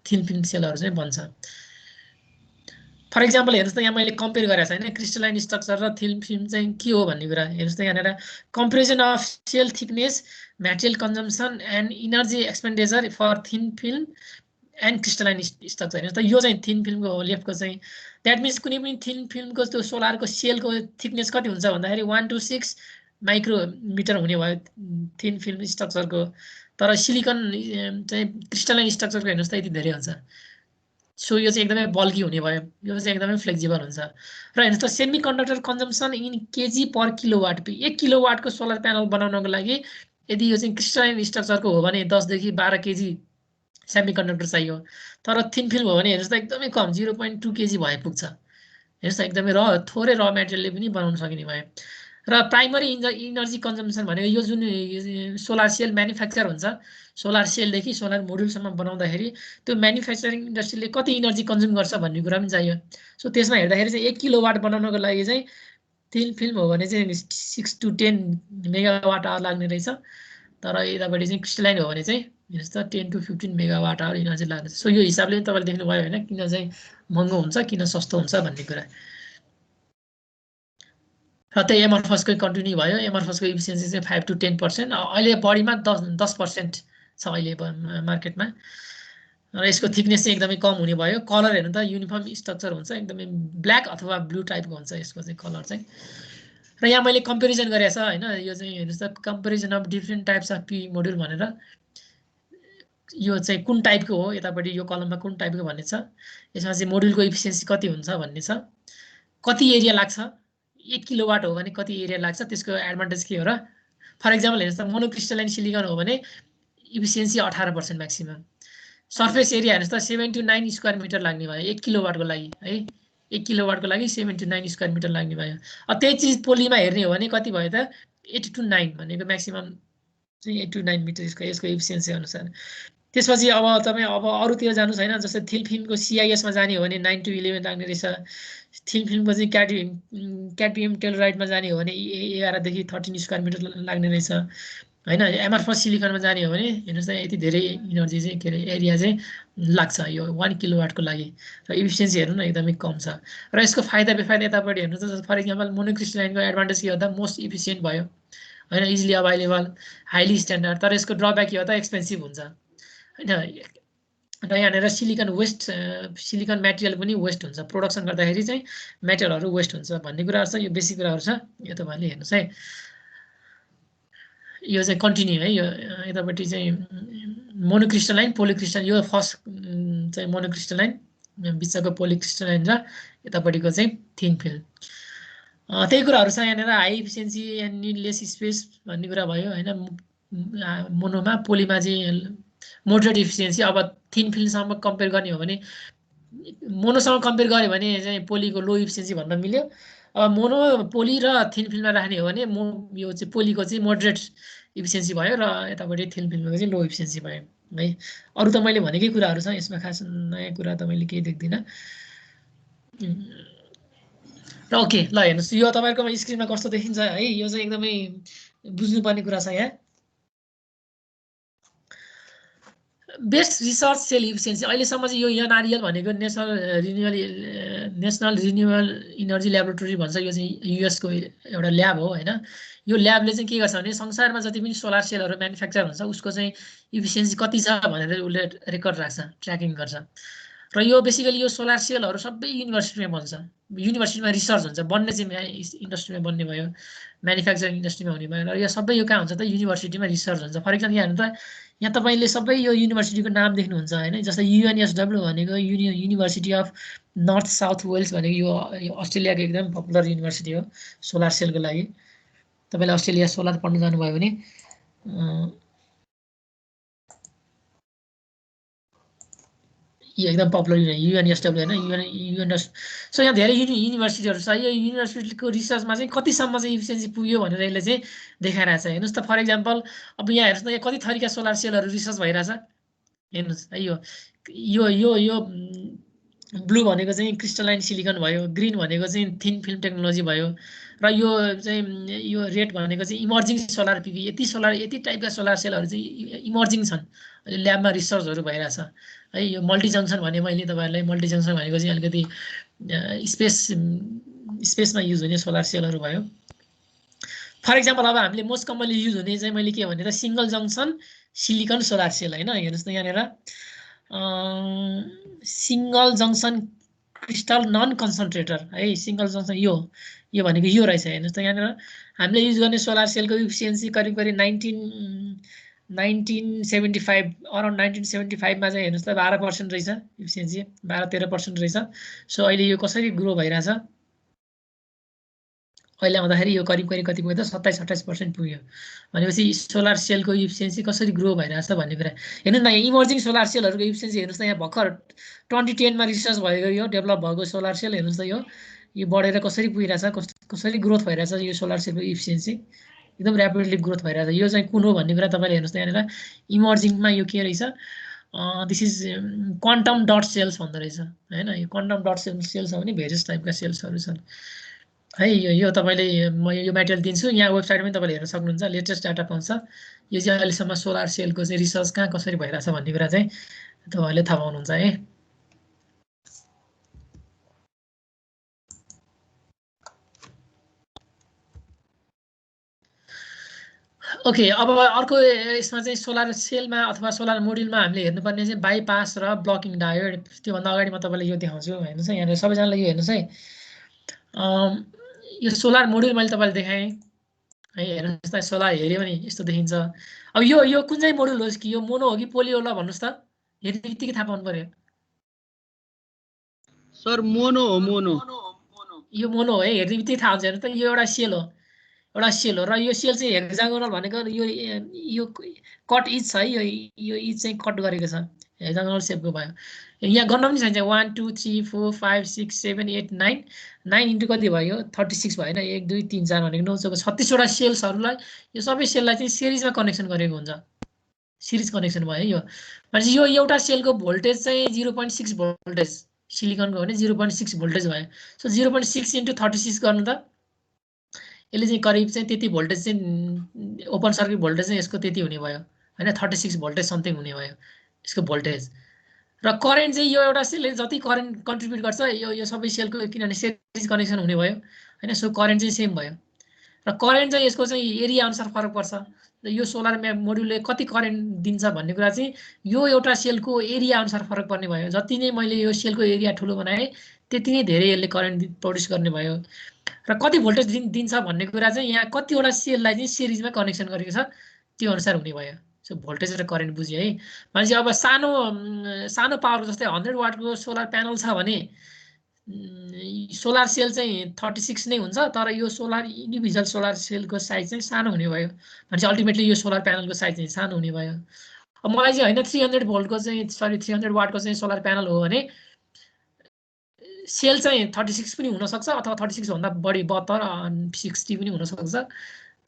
B: थिन फिल्म सेलहरू चाहिँ बन्छ। फर इक्जाम्पल हेर्नुहोस् त यहाँ मैले कम्पेयर गरेको छ होइन, क्रिस्टलाइन स्ट्रक्चर र थिन फिल्म चाहिँ के हो भन्ने कुरा। हेर्नुहोस् त यहाँनिर comparison of cell thickness, material consumption and energy expenditure for thin film and crystalline structure. हेर्नुहोस् त यो चाहिँ थिन फिल्मको हो, लेफ्टको चाहिँ। द्याट मिन्स कुनै पनि थिन फिल्मको त्यो सोलरको सेलको थिकनेस कति हुन्छ भन्दाखेरि 1 to 6 माइक्रोमिटर हुने भयो थिन फिल्म स्ट्रक्चरको। तर सिलिकन चाहिँ क्रिस्टलाइन स्ट्रक्चरको हेर्नुहोस् त यति धेरै हुन्छ। सो यो चाहिँ एकदमै बल्की हुने भयो, यो चाहिँ एकदमै फ्लेक्सिबल हुन्छ। र हेर्नुहोस् त semiconductor consumption in KG per kilowatt. 1 किलोवाटको सोलर प्यानल बनाउनको लागि यदि यो चाहिँ क्रिस्टलाइन स्ट्रक्चरको हो भने 10 देखि 12 केजी सेमी कन्डक्टर चाहियो। तर थिन फिल्म हो भने हेर्नुहोस् त एकदमै कम 0.2 केजी भए पुग्छ। हेर्नुहोस् त एकदमै थोरै र मेटेरियलले पनि बनाउन सकिने भयो। र प्राइमरी इनर्जी कन्जम्सन भनेको यो जुन सोलर सेल म्यानुफ्याक्चर हुन्छ, सोलर सेलदेखि सोलर मोड्युलसम्म बनाउँदाखेरि त्यो म्यानुफ्याक्चरिङ इन्डस्ट्रीले कति इनर्जी कन्ज्युम गर्छ भन्ने कुरा पनि चाहियो। सो त्यसमा हेर्दाखेरि चाहिँ 1 किलोवाट बनाउनको लागि चाहिँ थिन फिल्म हो भने चाहिँ 6 to 10 मेगावाट आवर लाग्ने रहेछ। तर यतापट्टि चाहिँ क्रिस्टलाइन हो भने चाहिँ हेर्नुहोस् त 10 to 15 मेगावाट आवर इनर्जी लाग्छ। सो यो हिसाबले तपाईँले देख्नुभयो होइन किन चाहिँ महँगो हुन्छ किन सस्तो हुन्छ भन्ने कुरा। र त्यही एमर्फसकै कन्टिन्यू भयो। एमर्फसको इफिसियन्सी चाहिँ 5 to 10%, अहिले बढीमा 10% छ अहिले मार्केटमा। र यसको थिकनेस चाहिँ एकदमै कम हुने भयो। कलर हेर्नु त युनिफर्म स्ट्रक्चर हुन्छ, एकदमै ब्ल्याक अथवा ब्लू टाइपको हुन्छ यसको चाहिँ कलर चाहिँ। र यहाँ मैले कम्पेरिजन गरेको छ होइन, यो चाहिँ हेर्नुहोस् त comparison of different types of P module भनेर। यो चाहिँ कुन टाइपको हो, यतापट्टि यो कलममा कुन टाइपको भन्ने छ। यसमा चाहिँ मोड्युलको इफिसियन्सी कति हुन्छ भन्ने छ, कति एरिया लाग्छ, 1 किलोवाट हो भने कति एरिया लाग्छ, त्यसको एडभान्टेज के हो र। फर इक्जाम्पल हेर्नुहोस् त मोनोक्रिस्टलाइन सिलिकन हो भने इफिसियन्सी 18% म्याक्सिमम। सर्फेस एरिया हेर्नुहोस् त 7 to 9 स्क्वायर मिटर लाग्ने भयो 1 किलोवाटको लागि है। 1 किलोवाटको लागि 7 to 9 स्क्वायर मिटर लाग्ने भयो। त्यही चिज पोलीमा हेर्ने हो भने कति भयो त 8 to 9 भनेको म्याक्सिमम चाहिँ 8 to 9 मिटर यसको इफिसियन्सी अनुसार। त्यसपछि अब तपाईँ अब अरूतिर जानुहोस् होइन, जस्तै थिन फिल्मको सिआइएसमा जाने हो भने 9 to 11 लाग्ने रहेछ। थिन फिल्मको चाहिँ क्याडमियम टेलोराइडमा जाने हो भने 11 देखि 13 स्क्वायर मिटर लाग्ने रहेछ होइन। एमर्फस सिलिकनमा जाने हो भने हेर्नुहोस् त यति धेरै इनर्जी चाहिँ के अरे एरिया चाहिँ लाग्छ यो 1 किलोवाटको लागि। र इफिसियन्सी हेर्नु न एकदमै कम छ। र यसको फाइदा बेफाइदा यतापट्टि हेर्नु त फर इक्जाम्पल मोनोक्रिस्टलाइनको एडभान्टेज के हो त मोस्ट इफिसियन्ट भयो होइन, इजिली अभाइलेबल, हाइली स्ट्यान्डर्ड। तर यसको ड्रब्याक के हो त एक्सपेन्सिभ हुन्छ होइन। र यहाँनिर सिलिकन वेस्ट, सिलिकन मेटेरियल पनि वेस्ट हुन्छ, प्रोडक्सन गर्दाखेरि चाहिँ मेटेरियलहरू वेस्ट हुन्छ भन्ने कुराहरू छ। यो बेसिक कुराहरू छ, यो तपाईँले हेर्नुहोस् है। यो चाहिँ कन्टिन्यू है, यो यतापट्टि चाहिँ मोनोक्रिस्टलाइन पोलिक्रिस्टलाइन, यो फर्स्ट चाहिँ मोनोक्रिस्टलाइन, बिचको पोलिक्रिस्टलाइन र यतापट्टिको चाहिँ थिन फिल्म। त्यही कुराहरू छ यहाँनिर। High efficiency and needless space भन्ने कुरा भयो होइन। मोनोमा, पोलीमा चाहिँ मोडरेट इफिसियन्सी। अब थिन फिल्मसँग कम्पेयर गर्ने हो भने मोनोसँग कम्पेयर गऱ्यो भने चाहिँ पोलीको लो इफिसियन्सी भन्न मिल्यो। अब मोनो, पोली र थिन फिल्ममा राख्ने हो भने यो चाहिँ पोलीको चाहिँ मोडरेट इफिसियन्सी भयो र यतापट्टि थिन फिल्मको चाहिँ लो इफिसियन्सी भयो है। अरू त मैले भनेकै कुराहरू छ, यसमा खास नयाँ कुरा त मैले केही देख्दिनँ। र ओके ल हेर्नुहोस्, यो तपाईँकोमा स्क्रिनमा कस्तो देखिन्छ है, यो चाहिँ एकदमै बुझ्नुपर्ने कुरा छ यहाँ। बेस्ट रिसर्च सेल इफिसियन्सी अहिलेसम्म चाहिँ यो एनआरएल भनेको नेसनल रिन्युएबल इनर्जी ल्याबोरेटरी भन्छ। यो चाहिँ युएसको एउटा ल्याब हो होइन। यो ल्याबले चाहिँ के गर्छ भने संसारमा जति पनि सोलर सेलहरू म्यानुफ्याक्चर हुन्छ उसको चाहिँ इफिसियन्सी कति छ भनेर उसले रेकर्ड राख्छ, ट्र्याकिङ गर्छ। र यो बेसिकली यो सोलर सेलहरू सबै युनिभर्सिटीमा बन्छ, युनिभर्सिटीमा रिसर्च हुन्छ। बन्ने चाहिँ इन्डस्ट्रीमा बन्ने भयो, म्यानुफ्याक्चरिङ इन्डस्ट्रीमा हुने भयो। र यो सबै यो कहाँ हुन्छ त युनिभर्सिटीमा रिसर्च हुन्छ। फर इक्जाम्पल यहाँ हेर्नु त, यहाँ तपाईँले सबै यो युनिभर्सिटीको नाम देख्नुहुन्छ होइन। जस्तै युएनएसडब्ल्यू भनेको university of north south wales भनेको यो अस्ट्रेलियाको एकदम पपुलर युनिभर्सिटी हो सोलर सेलको लागि। तपाईँले अस्ट्रेलिया सोलर पढ्न जानुभयो भने यो एकदम पपुलर युएनएसडब्ल्यू होइन, युएनएस। सो यहाँ धेरै युनिभर्सिटीहरू छ। यो युनिभर्सिटीको रिसर्चमा चाहिँ कतिसम्म चाहिँ इफिसियन्सी पुग्यो भनेर यसले चाहिँ देखाइरहेछ। हेर्नुहोस् त फर इक्जाम्पल अब यहाँ हेर्नुहोस् त यहाँ कति थरीका सोलर सेलहरू रिसर्च भइरहेछ हेर्नुहोस् है। यो यो यो ब्लू भनेको चाहिँ क्रिस्टलाइन सिलिकन भयो, ग्रिन भनेको चाहिँ थिन फिल्म टेक्नोलोजी भयो, र यो चाहिँ यो रेड भनेको चाहिँ इमर्जिङ सोलर पिभी। यति टाइपका सोलर सेलहरू चाहिँ इमर्जिङ छन्, अहिले ल्याबमा रिसर्चहरू भइरहेछ है। यो मल्टी जङ्सन भने मैले तपाईँहरूलाई, मल्टी जङ्सन भनेको चाहिँ अलिकति स्पेसमा युज हुने सोलर सेलहरू भयो। फर इक्जाम्पल अब हामीले मोस्ट कमनली युज हुने चाहिँ मैले के भने त single junction silicon solar cell होइन। हेर्नुहोस् त यहाँनिर single junction crystal non concentrator है। सिङ्गल जङ्सन यो भनेको यो रहेछ। हेर्नुहोस् त यहाँनिर हामीले युज गर्ने सोलर सेलको इफिसियन्सी करिब 19 1975 अराउन्ड 1975 मा चाहिँ हेर्नुस् त 12% रहेछ इफिसियन्सी 12-13% रहेछ सो अहिले यो कसरी ग्रो भइरहेछ अहिले आउँदाखेरि यो करिब कति पुग्यो त 27-28% पुग्यो भनेपछि सोलर सेलको इफिसियन्सी कसरी ग्रो भइरहेछ भन्ने कुरा हेर्नु न इमर्जिङ सोलर सेलहरुको इफिसियन्सी हेर्नुस् त यहाँ भर्खर 2010 मा रिसर्च भएको यो डेभलप भएको सोलर सेल हेर्नुस् त यो बढेर कसरी पुगिरहेछ कसरी ग्रोथ भइरहेछ यो सोलर सेलको इफिसियन्सी एकदम र्यापिडली ग्रोथ भइरहेछ यो चाहिँ कुन हो भन्ने कुरा तपाईले हेर्नुस् त यहाँनिर इमर्जिङमा यो के रहेछ this is quantum dot cells भन्दो रहेछ हैन यो क्वान्टम डट सेल्स हो भने भेरियस टाइपका सेल्सहरु छन् है यो तपाईले म यो मेटेरियल दिन्छु यहाँ वेबसाइटमै तपाईले हेर्न सक्नुहुन्छ लेटेस्ट डाटा पाउँछ यो चाहिँ अहिलेसम्म सोलर सेलको चाहिँ रिसर्च कहाँ कसरी भइरहेछ भन्ने कुरा चाहिँ तपाईले थाहा पाउनुहुन्छ है ओके अब अर्को यसमा चाहिँ सोलर सेलमा अथवा सोलर मोड्युलमा हामीले हेर्नुपर्ने चाहिँ बाइपास र ब्लकिङ डायोड त्योभन्दा अगाडि म तपाईलाई यो देखाउँछु हेर्नुस् है यहाँ सबैजनाले यो हेर्नुस् है यो सोलर मोड्युल मैले तपाईलाई देखाएँ है हेर्नुस् त सोलर हेर्यो भने यस्तो देखिन्छ अब यो कुन चाहिँ मोड्युल हो कि यो मोनो हो कि पोली होला भन्नुस् त हेर्ने बित्तिकै थाहा पाउनु पर्यो
A: सर मोनो हो मोनो
B: यो मोनो हो है हेर्ने बित्तिकै थाहा हुन्छ हेर्नु त यो एउटा सेल हो र यो सेल चाहिँ हेक्सागोनल भनेको यो कट इज छ है यो इज चाहिँ कट गरेको छ हेक्सागोनल सेपको भयो यहाँ गर्न पनि चाहिन्छ 1 2 3 4 5 6 7 8 9 9 इन्टु कति भयो 36 भएन 1 2 3 4 भनेको 9 चौको 36 वटा सेल्सहरुलाई यो सबै सेललाई चाहिँ सिरिजमा कनेक्सन गरेको हुन्छ सिरिज कनेक्सन भयो यो भनेपछि यो एउटा सेलको भोल्टेज चाहिँ 0.6 भोल्टेज सिलिकनको हो भने 0.6 भोल्टेज भयो सो 0.6 इन्टु 36 गर्नु त यसले चाहिँ करिब चाहिँ त्यति भोल्टेज चाहिँ ओपन सर्किट भोल्टेज चाहिँ यसको त्यति हुने भयो हैन 36 भोल्टेज समथिङ हुने भयो यसको भोल्टेज र करेन्ट चाहिँ यो एउटा सेलले जति करेन्ट कन्ट्रिब्युट गर्छ यो सबै सेलको किनभने सिरिज कनेक्सन हुने भयो हैन सो करेन्ट चाहिँ सेम भयो र करेन्ट चाहिँ यसको चाहिँ एरिया अनुसार फरक पर्छ र यो सोलर मोड्युलले कति करेन्ट दिन्छ भन्ने कुरा चाहिँ यो एउटा सेलको एरिया अनुसार फरक पर्ने भयो जति नै मैले यो सेलको एरिया ठुलो बनाए त्यति नै धेरै यसले करेन्ट प्रड्युस गर्ने भयो र कति भोल्टेज दिन्छ भन्ने कुरा चाहिँ यहाँ कतिवटा सेललाई चाहिँ सिरिजमा कनेक्सन गरेको छ त्यो अनुसार हुने भयो सो भोल्टेज र करेन्ट बुझ्यो है भनेपछि अब सानो पावर जस्तै 100 वाटको सोलर प्यानल छ भने सोलर सेल चाहिँ 36 नै हुन्छ तर यो सोलर इन्डिभिजुअल सोलर सेलको साइज चाहिँ सानो हुने भयो भनेपछि अल्टिमेटली यो सोलर प्यानलको साइज चाहिँ सानो हुने भयो अब मलाई चाहिँ हैन 300 भोल्टको चाहिँ 300 वाटको चाहिँ सोलर प्यानल हो भने सेल चाहिँ 36 पनि हुन सक्छ अथवा 36 भन्दा बढी 72 60 पनि हुन सक्छ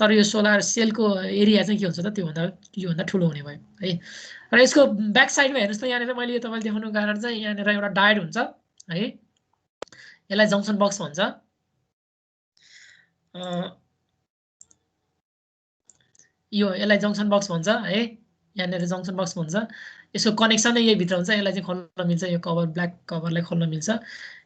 B: तर यो सोलर सेलको एरिया चाहिँ के हुन्छ त त्योभन्दा ठुलो हुने भयो है र यसको ब्याक साइडमा हेर्नुस् त यहाँनिर मैले यो तपाईलाई देखाउनुको कारण चाहिँ यहाँनिर एउटा डायोड हुन्छ है यसलाई जंक्सन बक्स भन्छ यसलाई जंक्सन बक्स भन्छ है यहाँनिर जंक्सन बक्स भन्छ यसको कनेक्सन नै यही भित्र हुन्छ यसलाई चाहिँ खोल्न मिल्छ यो कभर ब्ल्याक कभरलाई खोल्न मिल्छ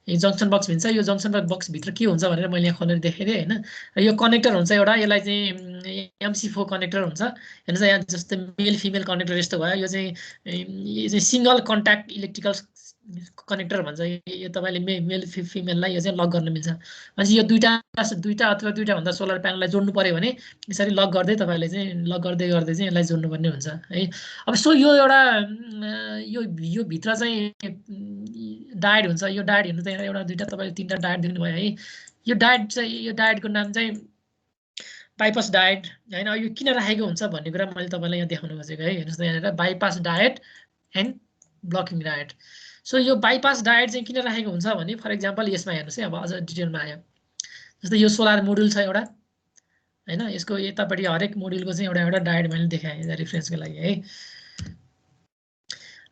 B: यो जंक्सन बक्स भन्छ यो जंक्सन बक्स भित्र के हुन्छ भनेर मैले यहाँ खोलेर देखाइदिएँ हैन र यो कनेक्टर हुन्छ एउटा यसलाई चाहिँ MC4 कनेक्टर हुन्छ हेर्नुस् यहाँ जस्तै मेल फिमेल कनेक्टर यस्तो भयो यो चाहिँ सिंगल कन्ट्याक्ट इलेक्ट्रिकल कनेक्टर भन्छ यो तपाईले मेल फिमेललाई यो चाहिँ लक गर्न मिल्छ भनेपछि यो दुईटा अथवा दुईटा भन्दा सोलर प्यानललाई जोड्नु पर्यो भने यसरी लक गर्दै तपाईले चाहिँ लक गर्दै चाहिँ यसलाई जोड्नु पर्ने हुन्छ है अब सो यो एउटा यो भित्र चाहिँ डायोड हुन्छ यो डायोड हेर्नु त यहाँ एउटा दुईटा तपाईले तीनटा डायोड देख्नु भयो है यो डायोडको नाम चाहिँ बाइपास डायोड हैन यो किन राखेको हुन्छ भन्ने कुरा मैले तपाईलाई यहाँ देखाउन खोजेको है हेर्नुस् त यहाँ bypass diode and blocking diode so यो बाइपास डायोड चाहिँ किन राखेको हुन्छ भने फर एक्जाम्पल यसमा हेर्नुस् है अब अझ डिटेलमा आयो जस्तै यो सोलर मोड्युल छ एउटा हैन यसको यतापट्टि हरेक मोड्युलको चाहिँ एउटा डायोड मैले देखाएँ रेफरेन्सको लागि है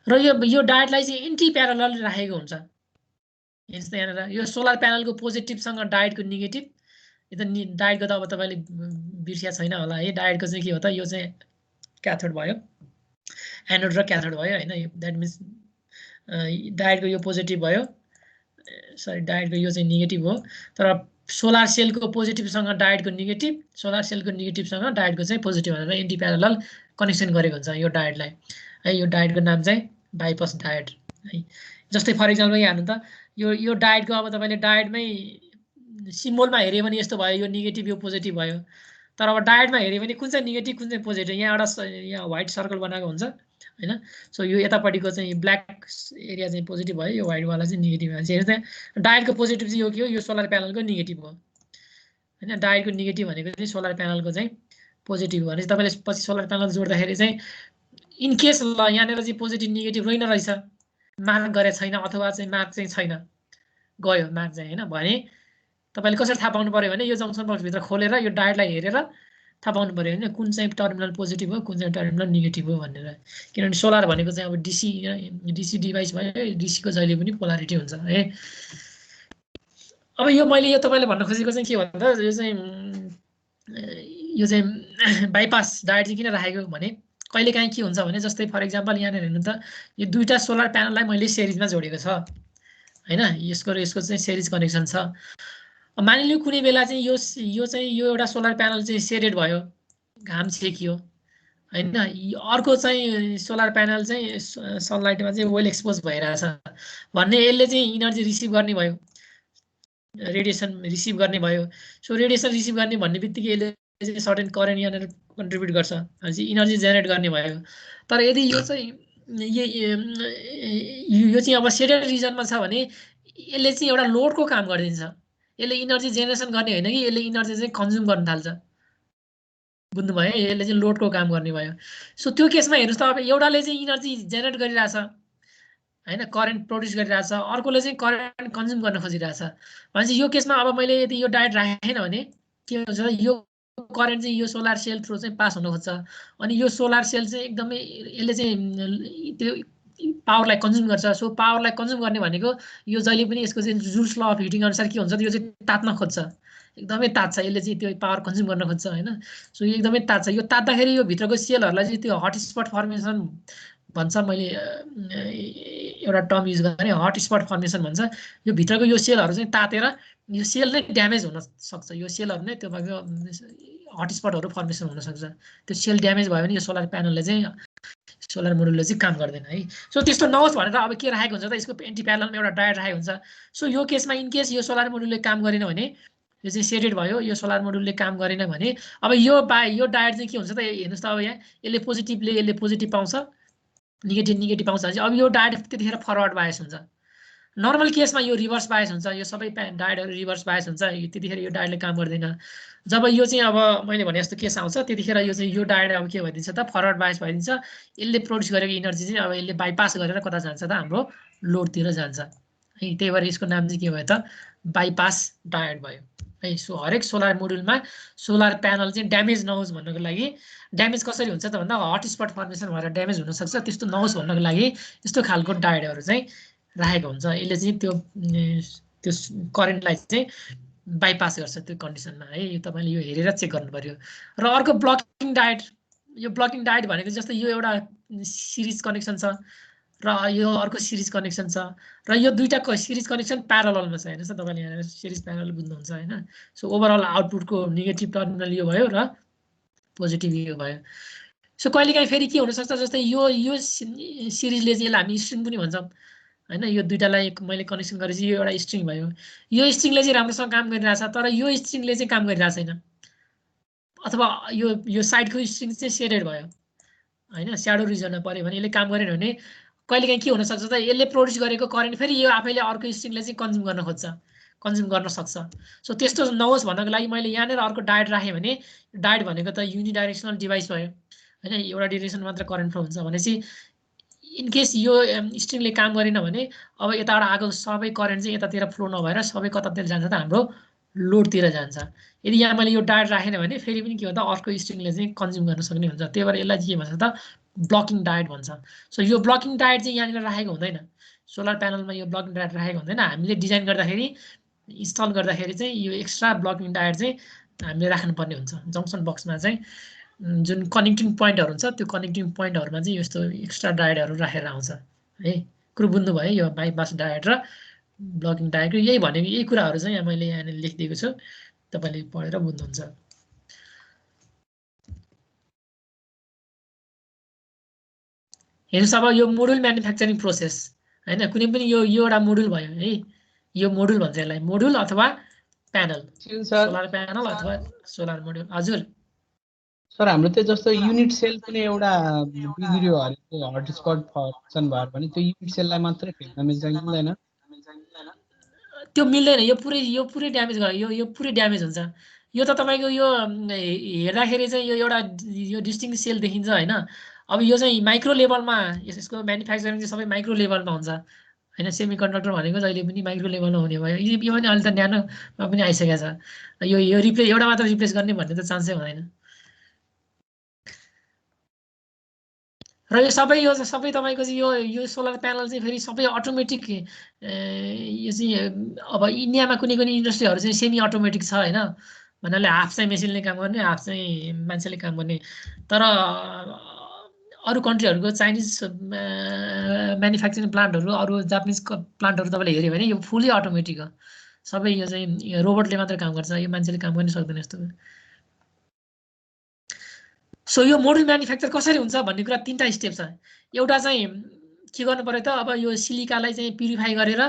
B: र यो डायोडलाई चाहिँ एन्टी प्यारलल राखेको हुन्छ हेर्नुस् त यहाँनिर यो सोलर प्यानलको पोजिटिभसँग डायोडको नेगेटिभ यो त डायोडको त अब तपाईले बिर्सिया छैन होला है डायोडको चाहिँ के हो त यो चाहिँ क्याथोड भयो एनोड र क्याथोड भयो हैन दैट मिन्स डायोडको यो पोजिटिभ भयो सरी डायोडको यो चाहिँ नेगेटिभ हो तर सोलर सेलको पोजिटिभसँग डायोडको नेगेटिभ सोलर सेलको नेगेटिभसँग डायोडको चाहिँ पोजिटिभ भनेर एन्टी प्यारलल कनेक्सन गरेको हुन्छ यो डायोडलाई है यो डायोडको नाम चाहिँ बाइपास डायोड है जस्तै फर एक्जाम्पल यहाँ हेर्नु त यो डायोडको अब तपाईले डायोडमै सिम्बलमा हेर्यो भने यस्तो भयो यो नेगेटिभ यो पोजिटिभ भयो तर अब डायटमा हेऱ्यो भने कुन चाहिँ नेगेटिभ कुन चाहिँ पोजिटिभ यहाँ एउटा यहाँ व्हाइट सर्कल बनाएको हुन्छ हैन। सो यो यतापट्टिको चाहिँ ब्ल्याक एरिया चाहिँ पोजिटिभ भयो, यो व्हाइटवाला चाहिँ नेगेटिभ हुन्छ। हेर्नु त डायटको पोजिटिभ चाहिँ यो के हो, यो सोलर प्यानलको नेगेटिभ हो हैन। डायटको नेगेटिभ भनेको चाहिँ सोलर प्यानलको चाहिँ पोजिटिभ हो। भनेपछि तपाईँले पछि सोलर प्यानल जोड्दाखेरि चाहिँ इन केस ल यहाँनिर चाहिँ पोजिटिभ नेगेटिभ रहेन रहेछ, मार्क गरेको छैन अथवा चाहिँ मार्क चाहिँ छैन, गयो मार्क चाहिँ हैन भने तपाईँले कसरी थाहा पाउनु पर्यो भने यो जङ्सन बक्सभित्र खोलेर यो डायटलाई हेरेर थाहा पाउनु पर्यो होइन कुन चाहिँ टर्मिनल पोजिटिभ हो कुन चाहिँ टर्मिनल नेगेटिभ हो भनेर। किनभने सोलर भनेको चाहिँ अब डिसी डिभाइस भयो, डिसीको जहिले पनि पोलारिटी हुन्छ है। अब यो मैले यो तपाईँले भन्न खोजेको चाहिँ के भन्दा यो चाहिँ बाइपास डायट चाहिँ किन राखेको भने कहिलेकाहीँ के हुन्छ भने जस्तै फर इक्जाम्पल यहाँनिर हेर्नु त यो दुईवटा सोलर प्यानललाई मैले सिरिजमा जोडेको छ हैन। यसको र यसको चाहिँ सिरिज कनेक्सन छ। मानिलियो कुनै बेला चाहिँ यो चाहिँ यो एउटा सोलर प्यानल चाहिँ सेडेड भयो, घाम छेकियो हैन, अर्को चाहिँ सोलर प्यानल चाहिँ सनलाइटमा चाहिँ वेल एक्सपोज भइरहेछ भन्ने यसले चाहिँ इनर्जी रिसिभ गर्ने भयो, रेडिएसन रिसिभ गर्ने भयो। सो रेडिएसन रिसिभ गर्ने भन्ने बित्तिकै यसले चाहिँ सर्टेन करेन्ट यहाँनिर कन्ट्रिब्युट गर्छ भनेपछि इनर्जी जेनेरेट गर्ने भयो। तर यदि यो चाहिँ यो चाहिँ अब सेडेड रिजनमा छ भने यसले चाहिँ एउटा लोडको काम गरिदिन्छ। यसले इनर्जी जेनेरेसन गर्ने होइन कि यसले इनर्जी चाहिँ कन्ज्युम गर्न थाल्छ, बुझ्नुभयो। यसले चाहिँ लोडको काम गर्ने भयो। सो त्यो केसमा हेर्नुहोस् त अब एउटाले चाहिँ इनर्जी जेनेरेट गरिरहेछ हैन, करेन्ट प्रोड्युस गरिरहेछ, अर्कोले चाहिँ करेन्ट कन्ज्युम गर्न खोजिरहेछ भनेपछि यो केसमा अब मैले यदि यो डायट राखेन भने के हुन्छ त यो करेन्ट चाहिँ यो सोलर सेल थ्रु चाहिँ पास हुन खोज्छ अनि यो सोलर सेल चाहिँ एकदमै यसले चाहिँ त्यो पावरलाई कन्ज्युम गर्छ। सो पावरलाई कन्ज्युम गर्ने भनेको यो जहिले पनि यसको चाहिँ जुल्स ल अफ हिटिङ अनुसार के हुन्छ त यो चाहिँ तात्न खोज्छ, एकदमै तात्छ, यसले चाहिँ त्यो पावर कन्ज्युम गर्न खोज्छ हैन। सो यो एकदमै तात्छ। यो तात्दाखेरि यो भित्रको सेलहरूलाई चाहिँ त्यो हट स्पट फर्मेसन भन्छ, मैले एउटा टर्म युज गरेँ हट स्पट फर्मेसन भन्छ। यो भित्रको यो सेलहरू चाहिँ तातेर यो सेल नै ड्यामेज हुन सक्छ, यो सेलहरू नै त्यो भएको हट स्पटहरू फर्मेसन हुनसक्छ। त्यो सेल ड्यामेज भयो भने यो सोलर प्यानलले चाहिँ सोलर मोडुलले चाहिँ काम गर्दैन है। सो त्यस्तो नहोस् भनेर अब के राखेको हुन्छ त यसको एन्टी प्यानलमा एउटा डायट राखेको हुन्छ। सो यो केसमा इन केस यो सोलर मोडुलले काम गरेन भने यो चाहिँ सेडेड भयो, यो सोलर मोडुलले काम गरेन भने अब यो डायट चाहिँ के हुन्छ त हेर्नुहोस् त अब यहाँ यसले पोजिटिभ पाउँछ, नेगेटिभ पाउँछ भने अब यो डायट त्यतिखेर फरवर्ड बायस हुन्छ। नर्मल केसमा यो रिभर्स बायस हुन्छ, यो सबै डायटहरू रिभर्स बायस हुन्छ, त्यतिखेर यो डायटले काम गर्दैन। जब यो चाहिँ अब मैले भने जस्तो केस आउँछ त्यतिखेर यो चाहिँ यो डायट अब के भइदिन्छ त फरवर्ड बायस भइदिन्छ। यसले प्रोड्युस गरेको इनर्जी चाहिँ अब यसले बाइपास गरेर कता जान्छ त हाम्रो लोडतिर जान्छ है। त्यही भएर यसको नाम चाहिँ के भयो त बाइपास डायट भयो है। सो हरेक सोलर मोडुलमा सोलर प्यानल चाहिँ ड्यामेज नहोस् भन्नको लागि, ड्यामेज कसरी हुन्छ त भन्दा हट स्पट फर्मेसन भएर ड्यामेज हुनसक्छ, त्यस्तो नहोस् भन्नको लागि यस्तो खालको डायटहरू चाहिँ राखेको हुन्छ। यसले चाहिँ त्यो करेन्टलाई चाहिँ बाइपास गर्छ त्यो कन्डिसनमा है। यो तपाईँले यो हेरेर चेक गर्नु पर्यो। र अर्को ब्लकिङ डायट, यो ब्लकिङ डायट भनेको जस्तै यो एउटा सिरिज कनेक्सन छ र यो अर्को सिरिज कनेक्सन छ र यो दुईटाको सिरिज कनेक्सन प्यारललमा छ हेर्नुहोस् त तपाईँले यहाँ सिरिज प्यारल बुझ्नुहुन्छ होइन। सो ओभरअल आउटपुटको नेगेटिभ टर्मिनल यो भयो र पोजिटिभ यो भयो। सो कहिलेकाहीँ फेरि के हुनसक्छ जस्तै यो सिरिजले चाहिँ यसलाई हामी स्ट्रिङ पनि भन्छौँ हैन। यो दुईटालाई मैले कनेक्सन गरेपछि यो एउटा स्ट्रिङ भयो, यो स्ट्रिङले चाहिँ राम्रोसँग काम गरिरहेछ तर यो स्ट्रिङले चाहिँ काम गरिरहेको छैन, अथवा यो साइडको स्ट्रिङ चाहिँ सेडेड भयो हैन, स्याडो रिजनमा पर्यो भने यसले काम गरेन भने कहिलेकाहीँ के हुनसक्छ त यसले प्रोड्युस गरेको करेन्ट फेरि यो आफैले अर्को स्ट्रिङले चाहिँ कन्ज्युम गर्न सक्छ। सो त्यस्तो नहोस् भन्नको लागि मैले यहाँनिर अर्को डायट राखेँ भने डायट भनेको त युनिडाइरेक्सनल डिभाइस भयो हैन, एउटा डिरेक्सन मात्र करेन्ट फ्लो हुन्छ भनेपछि इनकेस यो स्ट्रिङले काम गरेन भने अब यताबाट आएको सबै करेन्ट चाहिँ यतातिर फ्लो नभएर सबै कतातिर जान्छ त हाम्रो लोडतिर जान्छ। यदि यहाँ मैले यो डायट राखेन भने फेरि पनि के हो त अर्को स्ट्रिङले चाहिँ कन्ज्युम गर्न सक्ने हुन्छ। त्यही भएर यसलाई के भन्छ त ब्लकिङ डायट भन्छ। सो यो ब्लकिङ डायट चाहिँ यहाँनिर राखेको हुँदैन, सोलर प्यानलमा यो ब्लकिङ डायट राखेको हुँदैन। हामीले डिजाइन गर्दाखेरि इन्स्टल गर्दाखेरि चाहिँ यो एक्स्ट्रा ब्लकिङ डायट चाहिँ हामीले राख्नुपर्ने हुन्छ। जङ्सन बक्समा चाहिँ जुन कनेक्टिङ पोइन्टहरू हुन्छ त्यो कनेक्टिङ पोइन्टहरूमा चाहिँ यस्तो एक्स्ट्रा डायटहरू राखेर आउँछ है। कुरो बुझ्नुभयो यो बाइपास डायट र ब्लकिङ डायटको यही भनेको यही कुराहरू चाहिँ यहाँ मैले यहाँनिर लेखिदिएको छु, तपाईँले पढेर बुझ्नुहुन्छ। हेर्नुहोस् अब यो मोडुल म्यानुफ्याक्चरिङ प्रोसेस हैन, कुनै पनि यो एउटा मोडुल भयो है, यो मोडुल भन्छ यसलाई, मोडुल अथवा प्यानल, सोलर प्यानल अथवा सोलर मोडुल। हजुर
A: सर हाम्रो त्यो जस्तो युनिट सेल पनि एउटा बिग्रियो अरे त्यो हटस्पट फङ्सन भयो भने त्यो युनिट सेललाई मात्रै फेर्न मिल्दैन।
B: त्यो मिल्दैन, यो पुरै ड्यामेज गर्यो, यो पुरै ड्यामेज हुन्छ। यो त तपाईँको यो हेर्दाखेरि चाहिँ यो एउटा यो डिस्टिङ सेल देखिन्छ होइन। अब यो चाहिँ माइक्रो लेभलमा यसको म्यानुफ्याक्चरिङ चाहिँ सबै माइक्रो लेभलमा हुन्छ होइन। सेमी कन्डक्टर भनेको जहिले पनि माइक्रो लेभलमा हुने भयो। यो पनि अहिले त न्यानोमा पनि आइसकेको छ। यो रिप्लेस एउटा मात्र रिप्लेस गर्ने भन्ने त चान्सै हुँदैन। र यो सबै तपाईँको चाहिँ यो सोलर प्यानल चाहिँ फेरि सबै अटोमेटिक यो चाहिँ अब इन्डियामा कुनै कुनै इन्डस्ट्रीहरू चाहिँ सेमी अटोमेटिक छ होइन। भन्नाले हाफ चाहिँ मेसिनले काम गर्ने, हाफ चाहिँ मान्छेले काम गर्ने। तर अरू कन्ट्रीहरूको चाइनिज म्यानुफ्याक्चरिङ प्लान्टहरू, अरू जापानिज प्लान्टहरू तपाईँले हेऱ्यो भने यो फुल्ली अटोमेटिक हो। सबै यो चाहिँ रोबोटले मात्र काम गर्छ, यो मान्छेले काम गर्न सक्दैन यस्तो। सो यो मोडुल म्यानुफ्याक्चर कसरी हुन्छ भन्ने कुरा 3टा स्टेप छ। एउटा चाहिँ के गर्नु पर्यो त, अब यो सिलिकालाई चाहिँ प्युरिफाई गरेर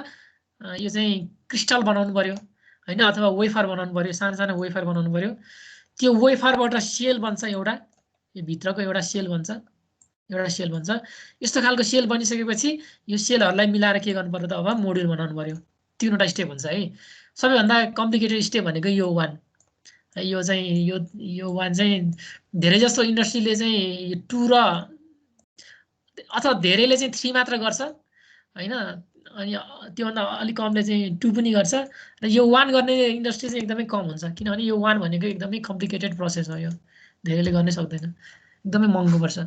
B: यो चाहिँ क्रिस्टल बनाउनु पर्यो होइन, अथवा वेफर बनाउनु पर्यो, सानो सानो वेफर बनाउनु पर्यो। त्यो वेफरबाट सेल बन्छ एउटा, यो भित्रको एउटा सेल बन्छ, यस्तो खालको सेल बनिसकेपछि यो सेलहरूलाई मिलाएर के गर्नु पर्यो त, अब मोड्युल बनाउनु पर्यो। 3वटा स्टेप हुन्छ है। सबैभन्दा कम्प्लिकेटेड स्टेप भनेको यो 1। यो चाहिँ यो 1 चाहिँ धेरै जस्तो इन्डस्ट्रीले चाहिँ 2 र अथवा धेरैले चाहिँ 3 मात्र गर्छ होइन। अनि त्योभन्दा अलिक कमले चाहिँ 2 पनि गर्छ। र यो 1 गर्ने इन्डस्ट्री चाहिँ एकदमै कम हुन्छ, किनभने यो 1 भनेको एकदमै कम्प्लिकेटेड प्रोसेस हो। यो धेरैले गर्नै सक्दैन, एकदमै महँगो पर्छ।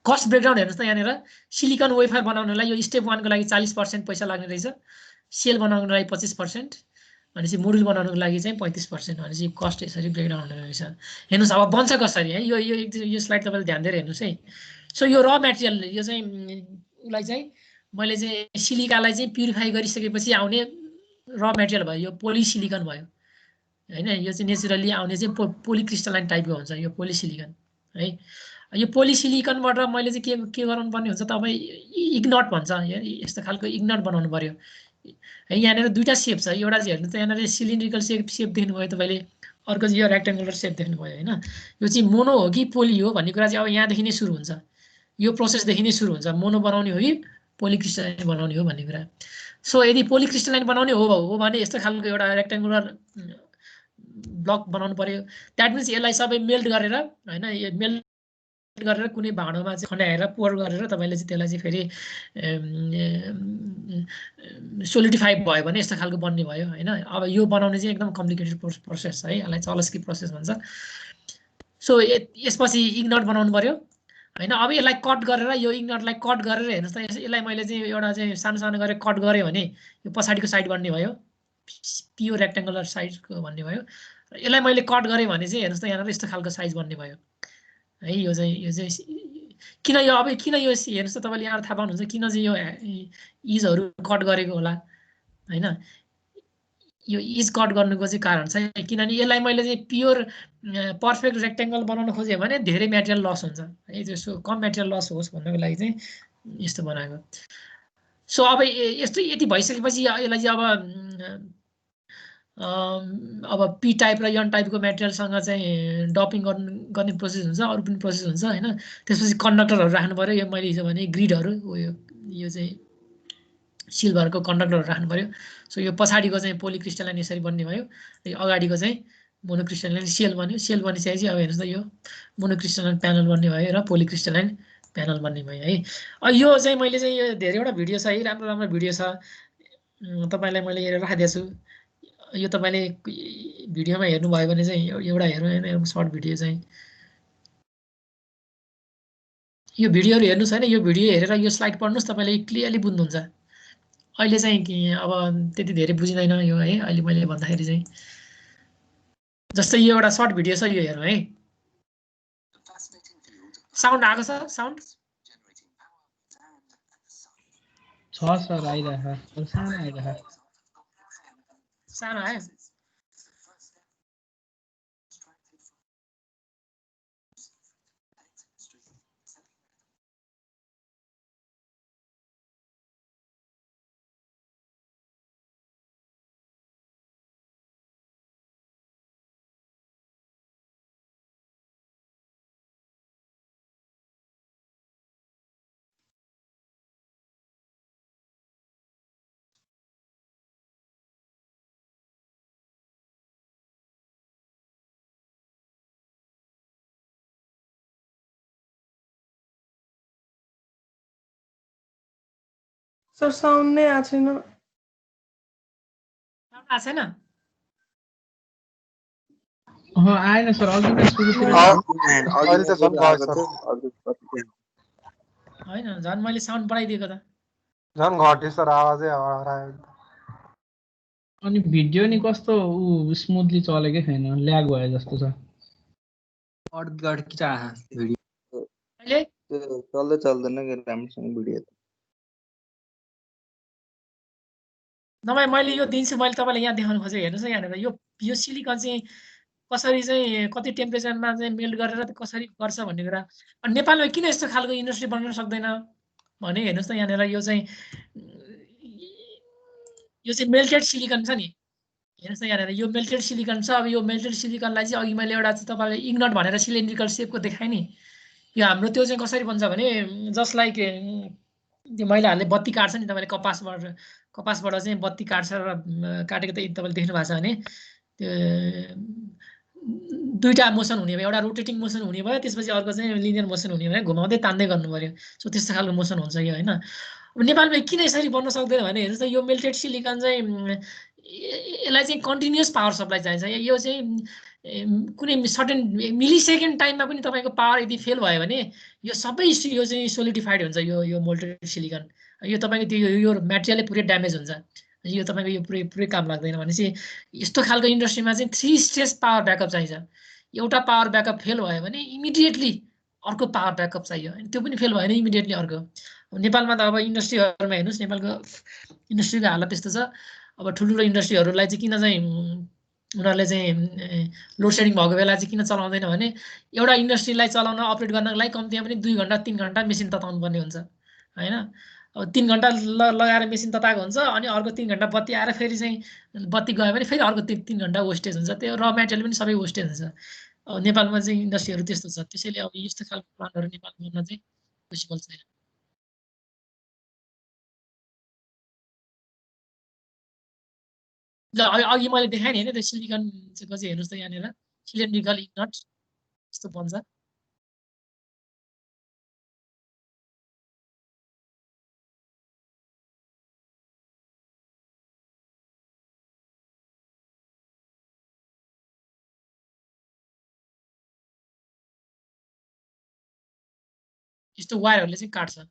B: कस्ट ब्रेकडाउन हेर्नुहोस् त यहाँनिर। सिलिकन वेफर बनाउनलाई यो स्टेप 1 को लागि 40% पैसा लाग्ने रहेछ। सेल बनाउनको लागि 25%, भनेपछि मोडुल बनाउनुको लागि चाहिँ 35%। भनेपछि कस्ट यसरी ब्रेकडाउन हुने रहेछ। हेर्नुहोस् अब बन्छ कसरी है। यो स्लाइड तपाईँले ध्यान दिएर हेर्नुहोस् है। सो यो र मेटेरियल यो चाहिँ उसलाई चाहिँ मैले चाहिँ सिलिकालाई चाहिँ प्युरिफाई गरिसकेपछि आउने र मेटेरियल भयो, यो पोलिसिलिकन भयो होइन। यो चाहिँ नेचुरली आउने चाहिँ पोलिक्रिस्टलाइन टाइपको हुन्छ यो पोलिसिलिकन है। यो पोलिसिलिकनबाट मैले चाहिँ के गराउनु पर्ने हुन्छ, तपाईँ इग्नट भन्छ, यस्तो खालको इग्नट बनाउनु पर्यो है। यहाँनिर 2टा सेप छ। एउटा चाहिँ हेर्नु त यहाँनिर सिलिन्ड्रिकल सेप देख्नुभयो तपाईँले, अर्को चाहिँ यो रेक्टेङ्गुलर सेप देख्नुभयो होइन। यो चाहिँ मोनो हो कि पोली हो भन्ने कुरा चाहिँ अब यहाँदेखि नै सुरु हुन्छ, यो प्रोसेसदेखि नै सुरु हुन्छ। मोनो बनाउने हो कि पोलिक्रिस्टलाइन बनाउने हो भन्ने कुरा। सो यदि पोलिक्रिस्टलाइन बनाउने हो भने यस्तो खालको एउटा रेक्टेङ्गुलर ब्लक बनाउनु पर्यो। द्याट मिन्स यसलाई सबै मेल्ट गरेर होइन, यो मेल्ट गरेर कुनै भाँडोमा चाहिँ खन्याएर पोर गरेर तपाईँले चाहिँ त्यसलाई चाहिँ फेरि सोलिडिफाई भयो भने यस्तो खालको बन्ने भयो होइन। अब यो बनाउने चाहिँ एकदम कम्प्लिकेटेड प्रोसेस है, यसलाई चलस्की प्रोसेस भन्छ। सो यसपछि इग्नट बनाउनु पर्यो होइन। अब यसलाई कट गरेर यो इग्नटलाई कट गरेर हेर्नुहोस् त, यसलाई मैले चाहिँ एउटा चाहिँ सानो सानो गरेर कट गरेँ भने यो पछाडिको साइड बन्ने भयो, पियो रेक्टेङ्गुलर साइजको भन्ने भयो। यसलाई मैले कट गरेँ भने चाहिँ हेर्नुहोस् त यहाँनिर यस्तो खालको साइज बन्ने भयो है। यो चाहिँ किन यो अब किन यो हेर्नुहोस् त तपाईँले यहाँ थाहा पाउनुहुन्छ किन चाहिँ यो इजहरू कट गरेको होला होइन। यो इज कट गर्नुको चाहिँ कारण छ, किनभने यसलाई मैले चाहिँ प्योर पर्फेक्ट रेक्टेङ्गल बनाउन खोजेँ भने धेरै मेटेरियल लस हुन्छ है। त्यसो कम मेटेरियल लस होस् भन्नको लागि चाहिँ यस्तो बनाएको। सो अब यस्तो यति भइसकेपछि यसलाई चाहिँ अब पी टाइप र यन टाइपको मेटेरियलसँग चाहिँ डपिङ गर्ने प्रोसेस हुन्छ, अरू पनि प्रोसेस हुन्छ होइन। त्यसपछि कन्डक्टरहरू राख्नु पऱ्यो। यो मैले हिजो भने ग्रिडहरू यो चाहिँ सिल्भरको कन्डक्टरहरू राख्नु पऱ्यो। सो यो पछाडिको चाहिँ पोलिक्रिस्टलाइन यसरी बन्ने भयो, यो अगाडिको चाहिँ मोनोक्रिस्टलाइन सेल बन्यो। सेल बनिसकेपछि अब हेर्नुहोस् त यो मोनोक्रिस्टलाइन प्यानल बन्ने भयो र पोलिक्रिस्टलाइन प्यानल बन्ने भयो है। यो चाहिँ मैले चाहिँ यो धेरैवटा भिडियो छ है, राम्रो राम्रो भिडियो छ, तपाईँलाई मैले हेरेर राखिदिएको छु। यो तपाईँले भिडियोमा हेर्नुभयो भने चाहिँ एउटा हेर्नु होइन, सर्ट भिडियो चाहिँ यो भिडियोहरू हेर्नुहोस् होइन। यो भिडियो हेरेर यो स्लाइड पढ्नुहोस्, तपाईँले क्लियरली बुझ्नुहुन्छ। अहिले चाहिँ अब त्यति धेरै बुझिँदैन यो है, अहिले मैले भन्दाखेरि चाहिँ। जस्तै यो एउटा सर्ट भिडियो छ, यो हेर्नु है। साउन्ड आएको छ? साउन्ड
A: छ सर, आइरहेको सानो आइरहेको।
B: सानो आयो?
D: सर साउन्ड नै आएको छैन।
B: आएको छैन?
A: आएन सर, अघि नै सुरुतिर
E: अहिले त झन् भयो सर।
B: होइन झन् मैले साउन्ड बढाइदिएको त।
E: झन् घट्यो सर, आवाजै हरायो।
A: अनि भिडियो नि कस्तो स्मुथली चलेकै छैन, ल्याग भयो जस्तो छ।
F: अड्किचा भिडियो
B: अहिले
F: चल्दैन कि राम्रोसँग भिडियो त।
B: नभए मैले यो दिन्छु, मैले तपाईँलाई यहाँ देखाउनु खोजेँ। हेर्नुहोस् न यहाँनिर यो सिलिकन चाहिँ कसरी चाहिँ कति टेम्परेचरमा चाहिँ मेल्ट गरेर कसरी गर्छ भन्ने कुरा। अनि नेपालमा किन यस्तो खालको इन्डस्ट्री बनाउन सक्दैन भने हेर्नुहोस् न यहाँनिर यो चाहिँ मेल्टेड सिलिकन छ नि। हेर्नुहोस् न यहाँनिर यो मेल्टेड सिलिकन छ। अब यो मेल्टेड सिलिकनलाई चाहिँ अघि मैले एउटा चाहिँ तपाईँलाई इग्नट भनेर सिलिन्ड्रिकल सेपको देखाएँ नि। यो हाम्रो त्यो चाहिँ कसरी बन्छ भने जस्ट लाइक त्यो महिलाहरूले बत्ती काट्छ नि, तपाईँले कपासबाट चाहिँ बत्ती काट्छ र काटेको त तपाईँले देख्नु भएको छ भने त्यो दुईवटा मोसन हुने भयो, एउटा रोटेटिङ मोसन हुने भयो, त्यसपछि अर्को चाहिँ लिनियर मोसन हुने भयो, घुमाउँदै तान्दै गर्नु पर्यो। सो त्यस्तो खालको मोसन हुन्छ यो होइन। अब नेपालमा किन यसरी बन्न सक्दैन भने हेर्नुहोस् न यो मेल्टेड सिलिकन चाहिँ यसलाई चाहिँ कन्टिन्युस पावर सप्लाई चाहिन्छ। यो चाहिँ कुनै सर्टेन मिलिसेकेन्ड टाइममा पनि तपाईँको पावर यदि फेल भयो भने यो सबै यो चाहिँ सोलिडिफाइड हुन्छ। यो मोल्टेड सिलिकन यो तपाईँको त्यो यो मेटेरियलै पुरै ड्यामेज हुन्छ। यो तपाईँको यो पुरै काम लाग्दैन भनेपछि यस्तो खालको इन्डस्ट्रीमा चाहिँ 3 स्टेज पावर ब्याकअप चाहिन्छ। एउटा पावर ब्याकअप फेल भयो भने इमिडिएटली अर्को पावर ब्याकअप चाहियो। त्यो पनि फेल भयो भने इमिडिएटली अर्को। नेपालमा त अब इन्डस्ट्रीहरूमा हेर्नुहोस्, नेपालको इन्डस्ट्रीको हालत त्यस्तो छ। अब ठुल्ठुलो इन्डस्ट्रीहरूलाई चाहिँ किन चाहिँ उनीहरूले चाहिँ लोड सेडिङ भएको बेला चाहिँ किन चलाउँदैन भने एउटा इन्डस्ट्रीलाई चलाउन अपरेट गर्नको लागि कम्तीमा पनि 2 घन्टा 3 घन्टा मेसिन तताउनु पर्ने हुन्छ होइन। अब 3 घन्टा लगाएर मेसिन तताएको हुन्छ, अनि अर्को 3 घन्टा बत्ती आएर फेरि चाहिँ बत्ती गयो भने फेरि अर्को 3 घन्टा वेस्टेज हुन्छ। त्यो र मेटेरियल पनि सबै वेस्टेज हुन्छ। अब नेपालमा चाहिँ इन्डस्ट्रीहरू त्यस्तो छ। त्यसैले अब यस्तो खालको प्लान्टहरू नेपालमा गर्न चाहिँ पोसिबल छैन। ल अघि मैले देखाएँ नि होइन त्यो सिलिकनको चाहिँ हेर्नुहोस् त यहाँनिर सिलिन्ड्रिकल इग्नट यस्तो बन्छ। यस्तो वायरहरूले चाहिँ काट्छ।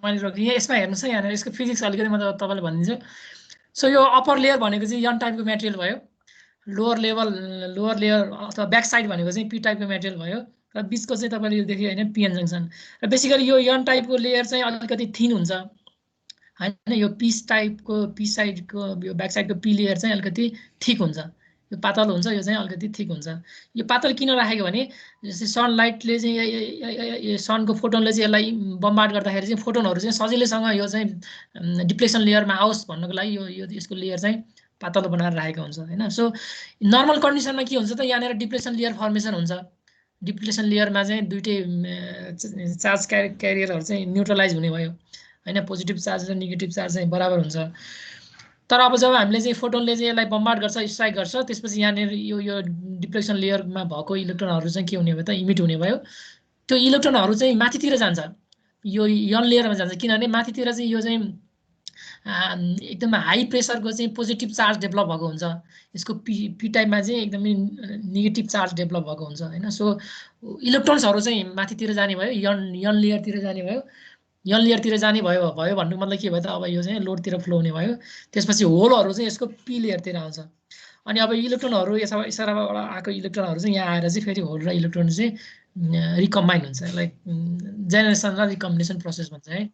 B: मैले रोकिदिएँ। यसमा हेर्नुहोस् है यहाँनिर यसको फिजिक्स अलिकति म तपाईँलाई भनिदिन्छु। सो यो अप्पर लेयर भनेको चाहिँ एन टाइपको मेटेरियल भयो, लोवर लेयर अथवा ब्याक साइड भनेको चाहिँ पी टाइपको मेटेरियल भयो, र बिचको चाहिँ तपाईँले यो देख्यो होइन पिएन जङ्सन। र बेसिकली यो एन टाइपको लेयर चाहिँ अलिकति थिन हुन्छ होइन। यो पी साइडको यो ब्याक साइडको पी लेयर चाहिँ अलिकति थिक हुन्छ, यो पातल हुन्छ, यो चाहिँ अलिकति थिक हुन्छ। यो पातल किन राखेको भने जस्तै सनलाइटले चाहिँ सनको फोटोनले चाहिँ यसलाई बम्बार्ड गर्दाखेरि चाहिँ फोटोनहरू चाहिँ सजिलैसँग यो चाहिँ डिप्लेसन लेयरमा आओस् भन्नको लागि यो यसको लेयर चाहिँ पातलो बनाएर राखेको हुन्छ होइन। सो नर्मल कन्डिसनमा के हुन्छ त यहाँनिर डिप्लेसन लेयर फर्मेसन हुन्छ। डिप्लेसन लेयरमा चाहिँ दुइटै चार्ज क्यारियरहरू चाहिँ न्युट्रलाइज हुने भयो होइन, पोजिटिभ चार्ज र नेगेटिभ चार्ज चाहिँ बराबर हुन्छ। तर अब जब हामीले चाहिँ फोटोनले चाहिँ यसलाई बम्बार्ड गर्छ, स्ट्राइक गर्छ, त्यसपछि यहाँनिर यो डिप्लेसन लेयरमा भएको इलेक्ट्रोनहरू चाहिँ के हुने भयो त इमिट हुने भयो। त्यो इलेक्ट्रोनहरू चाहिँ माथितिर जान्छ, यो यन लेयरमा जान्छ, किनभने माथितिर चाहिँ यो चाहिँ एकदम हाई प्रेसरको चाहिँ पोजिटिभ चार्ज डेभलप भएको हुन्छ। यसको पी टाइपमा चाहिँ एकदमै नेगेटिभ चार्ज डेभलप भएको हुन्छ होइन। सो इलेक्ट्रोन्सहरू चाहिँ माथितिर जाने भयो, यन लेयरतिर जाने भयो। यन लेयरतिर जाने भयो भन्नुको मतलब के भयो त अब यो चाहिँ लोडतिर फ्लो हुने भयो त्यसपछि होलहरू चाहिँ यसको पी लेयरतिर आउँछ अनि अब इलेक्ट्रोनहरू यसराबाट आएको इलेक्ट्रोनहरू चाहिँ यहाँ आएर चाहिँ फेरि होल र इलेक्ट्रोन चाहिँ रिकम्बाइन हुन्छ लाइक जेनेरेसन र रिकम्बिनेसन प्रोसेस भन्छ है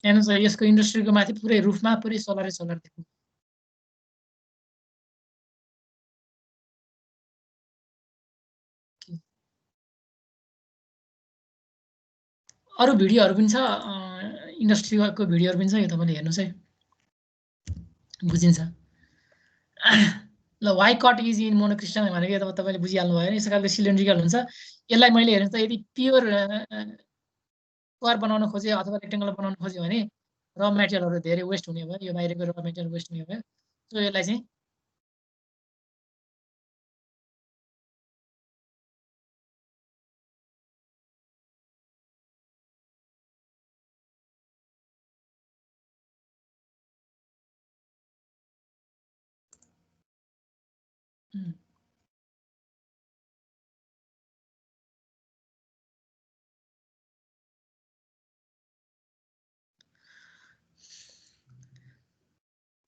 B: हेर्नुहोस् यसको इन्डस्ट्रीको माथि पुरै रुफमा पुरै सोलर देख्नु अरू भिडियोहरू पनि छ इन्डस्ट्रीको भिडियोहरू पनि छ यो तपाईँले हेर्नुहोस् है बुझिन्छ ल why cut is in monocrystal भनेको त तपाईँले बुझिहाल्नु भयो नि यस्तो खालको सिलिन्ड्रिकल हुन्छ यसलाई मैले हेर्नुहोस् त यदि प्योर स्क्वायर बनाउन खोजेँ अथवा रेक्टेङ्गल बनाउन खोज्यो भने र मेटेरियलहरू धेरै वेस्ट हुने भयो यो बाहिरको र मेटेरियल वेस्ट हुने भयो सो यसलाई चाहिँ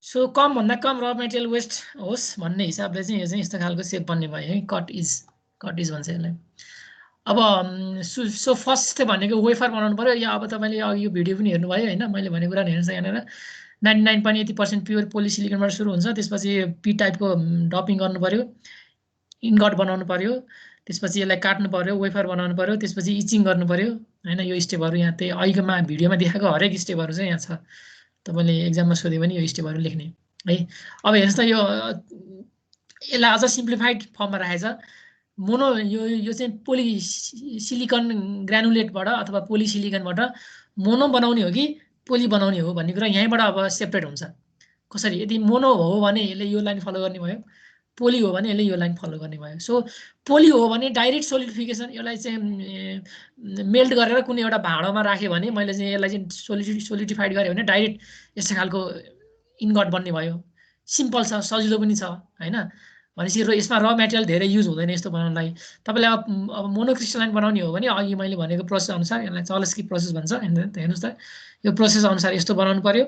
B: सो कमभन्दा कम र मेटेरियल वेस्ट होस् भन्ने हिसाबले चाहिँ यो चाहिँ यस्तो खालको सेप बन्ने भयो है कट इज भन्छ यसलाई अब सो फर्स्ट भनेको वेफर बनाउनु पर्यो या अब तपाईँले यो भिडियो पनि हेर्नुभयो होइन मैले भनेको कुरा हेर्नुहोस् यहाँनिर 99.80% प्योर पोलिसिलिकनबाट सुरु हुन्छ त्यसपछि पी टाइपको डपिङ गर्नु पर्यो इन्गट बनाउनु पर्यो त्यसपछि यसलाई काट्नु पर्यो वेफर बनाउनु पर्यो त्यसपछि इचिङ गर्नु पर्यो होइन यो स्टेपहरू यहाँ त्यही अहिलेमा भिडियोमा देखाएको हरेक स्टेपहरू चाहिँ यहाँ छ तपाईँले एक्जाममा सोध्यो भने यो स्टेपहरू लेख्ने है अब हेर्नुहोस् त यो यसलाई अझ सिम्प्लिफाइड फर्ममा राखेको छ मोनो यो चाहिँ पोलिसिलिकन ग्रानुलेटबाट अथवा पोलिसिलिकनबाट मोनो बनाउने हो कि पोली बनाउने हो भन्ने कुरा यहीँबाट अब सेपरेट हुन्छ कसरी यदि मोनो हो भने यसले यो लाइन फलो गर्ने भयो पोली हो भने यसले यो लाइन फलो गर्ने भयो सो पोली हो भने डाइरेक्ट सोलिडिफिकेसन यसलाई चाहिँ मेल्ट गरेर कुनै एउटा भाँडोमा राख्यो भने मैले चाहिँ यसलाई चाहिँ सोलिडिफाइड गरेँ भने डाइरेक्ट यस्तो खालको इन्गट बन्ने भयो सिम्पल छ सजिलो पनि छ होइन भनेपछि यसमा र मेटेरियल धेरै युज हुँदैन यस्तो बनाउनलाई तपाईँले अब मोनोक्रिस्टलाइन बनाउने हो भने अघि मैले भनेको प्रोसेस अनुसार यसलाई चलस्की प्रोसेस भन्छ हेर्नुहोस् त यो प्रोसेस अनुसार यस्तो बनाउनु पर्यो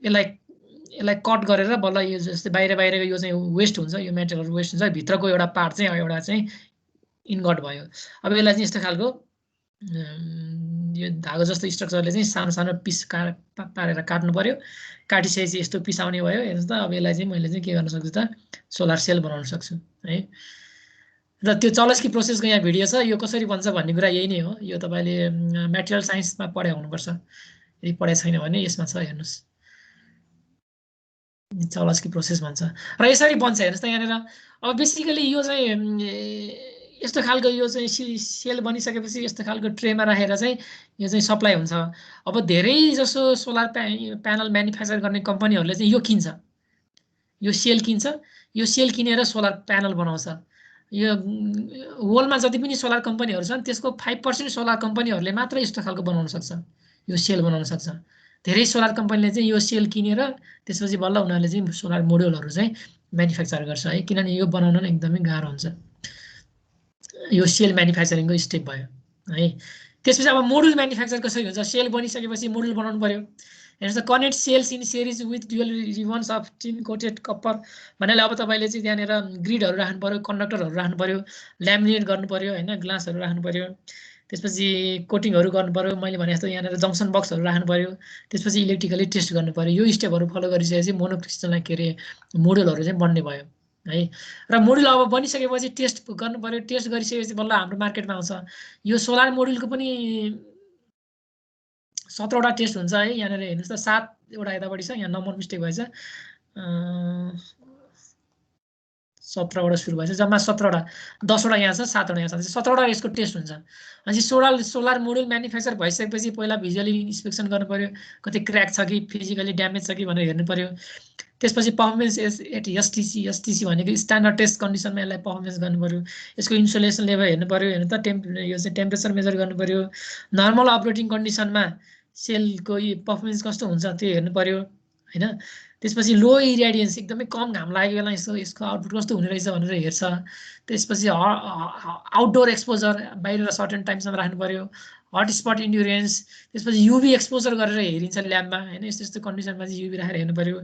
B: यसलाई कट गरेर बल्ल यो जस्तै बाहिरको यो चाहिँ वेस्ट हुन्छ यो मेटेरियल वेस्ट हुन्छ भित्रको एउटा पार्ट चाहिँ एउटा चाहिँ इन्गट भयो अब यसलाई चाहिँ यस्तो खालको यो धागो जस्तो स्ट्रक्चरले चाहिँ सानो सानो पिस पारेर काट्नु पर्यो काटिसकेपछि यस्तो पिस आउने भयो हेर्नुहोस् त अब यसलाई चाहिँ मैले चाहिँ के गर्न सक्छु त सोलर सेल बनाउन सक्छु है र त्यो चलस्की प्रोसेसको यहाँ भिडियो छ यो कसरी बन्छ भन्ने कुरा यही नै हो यो तपाईँले मेटेरियल साइन्समा पढाइ हुनुपर्छ यदि पढाइ छैन भने यसमा छ हेर्नुहोस् चलस्की प्रोसेस भन्छ र यसरी बन्छ हेर्नुहोस् त यहाँनिर अब बेसिकली यो चाहिँ यस्तो खालको यो चाहिँ सेल बनिसकेपछि यस्तो खालको ट्रेमा राखेर चाहिँ यो चाहिँ सप्लाई हुन्छ अब धेरै जसो सोलर प्यानल म्यानुफ्याक्चर गर्ने कम्पनीहरूले चाहिँ यो किन्छ यो सेल किन्छ यो सेल किनेर सोलर प्यानल बनाउँछ यो वर्ल्डमा जति पनि सोलर कम्पनीहरू छन् त्यसको 5% सोलर कम्पनीहरूले मात्र यस्तो खालको बनाउन सक्छ यो सेल बनाउन सक्छ धेरै सोलर कम्पनीले चाहिँ यो सेल किनेर त्यसपछि बल्ल उनीहरूले चाहिँ सोलर मोड्युलहरू चाहिँ म्यानुफ्याक्चर गर्छ है किनभने यो बनाउन एकदमै गाह्रो हुन्छ यो सेल म्यानुफ्याक्चरिङको स्टेप भयो है त्यसपछि अब मोडुल म्यानुफ्याक्चर कसरी हुन्छ सेल बनिसकेपछि मोडुल बनाउनु पर्यो हेर्नुहोस् त connect cells in series with dual ribbons of tin coated copper भन्नाले अब तपाईँले चाहिँ त्यहाँनिर ग्रिडहरू राख्नु पर्यो कन्डक्टरहरू राख्नु पर्यो ल्यामिनेट गर्नु पर्यो होइन ग्लासहरू राख्नु पर्यो त्यसपछि कोटिङहरू गर्नु पर्यो, मैले भने जस्तो यहाँनिर जङ्सन बक्सहरू राख्नु पर्यो, त्यसपछि इलेक्ट्रिकली टेस्ट गर्नु पर्यो। यो स्टेपहरू फलो गरिसकेपछि मोनोक्रिस्टललाई के अरे मोडलहरू चाहिँ बन्ने भयो है। र मोडल अब बनिसकेपछि टेस्ट गर्नु पर्यो, टेस्ट गरिसकेपछि बल्ल हाम्रो मार्केटमा आउँछ। यो सोलर मोडलको पनि 17वटा टेस्ट हुन्छ है। यहाँनिर हेर्नुहोस् त 7वटा यतापट्टि छ, यहाँ नम्बर मिस्टेक भएछ, 17वटा सुरु भएछ, जम्मा 17वटा, 10वटा यहाँ छ, 7वटा यहाँ छ, 17वटा यसको टेस्ट हुन्छ। अनि सोलर मोडल म्यानुफ्याक्चर भइसकेपछि पहिला भिजुअली इन्स्पेक्सन गर्नु पर्यो, कति क्र्याक छ कि फिजिकली ड्यामेज छ कि भनेर हेर्नु पर्यो। त्यसपछि पर्फर्मेन्स एट एसटिसी भनेको स्ट्यान्डर्ड टेस्ट कन्डिसनमा यसलाई पर्फर्मेन्स गर्नु पर्यो। यसको इन्सुलेसन लेभल हेर्नु पर्यो, हेर्नु त यो चाहिँ टेम्परेचर मेजर गर्नु पर्यो। नर्मल अपरेटिङ कन्डिसनमा सेलको पर्फर्मेन्स कस्तो हुन्छ त्यो हेर्नु पर्यो हैन। त्यसपछि लो इरेडियन्स, एकदमै कम घाम लागेको बेला यसको आउटपुट कस्तो हुने रहेछ भनेर हेर्छ। त्यसपछि आउटडोर एक्सपोजर बाहिर सर्टेन टाइमसम्म राख्नु पर्यो। हट स्पट इन्ड्युरेन्स, त्यसपछि युभी एक्सपोजर गरेर हेरिन्छ ल्याबमा हैन। यस्तो यस्तो कन्डिसनमा चाहिँ युभी राखेर हेर्नु पर्यो।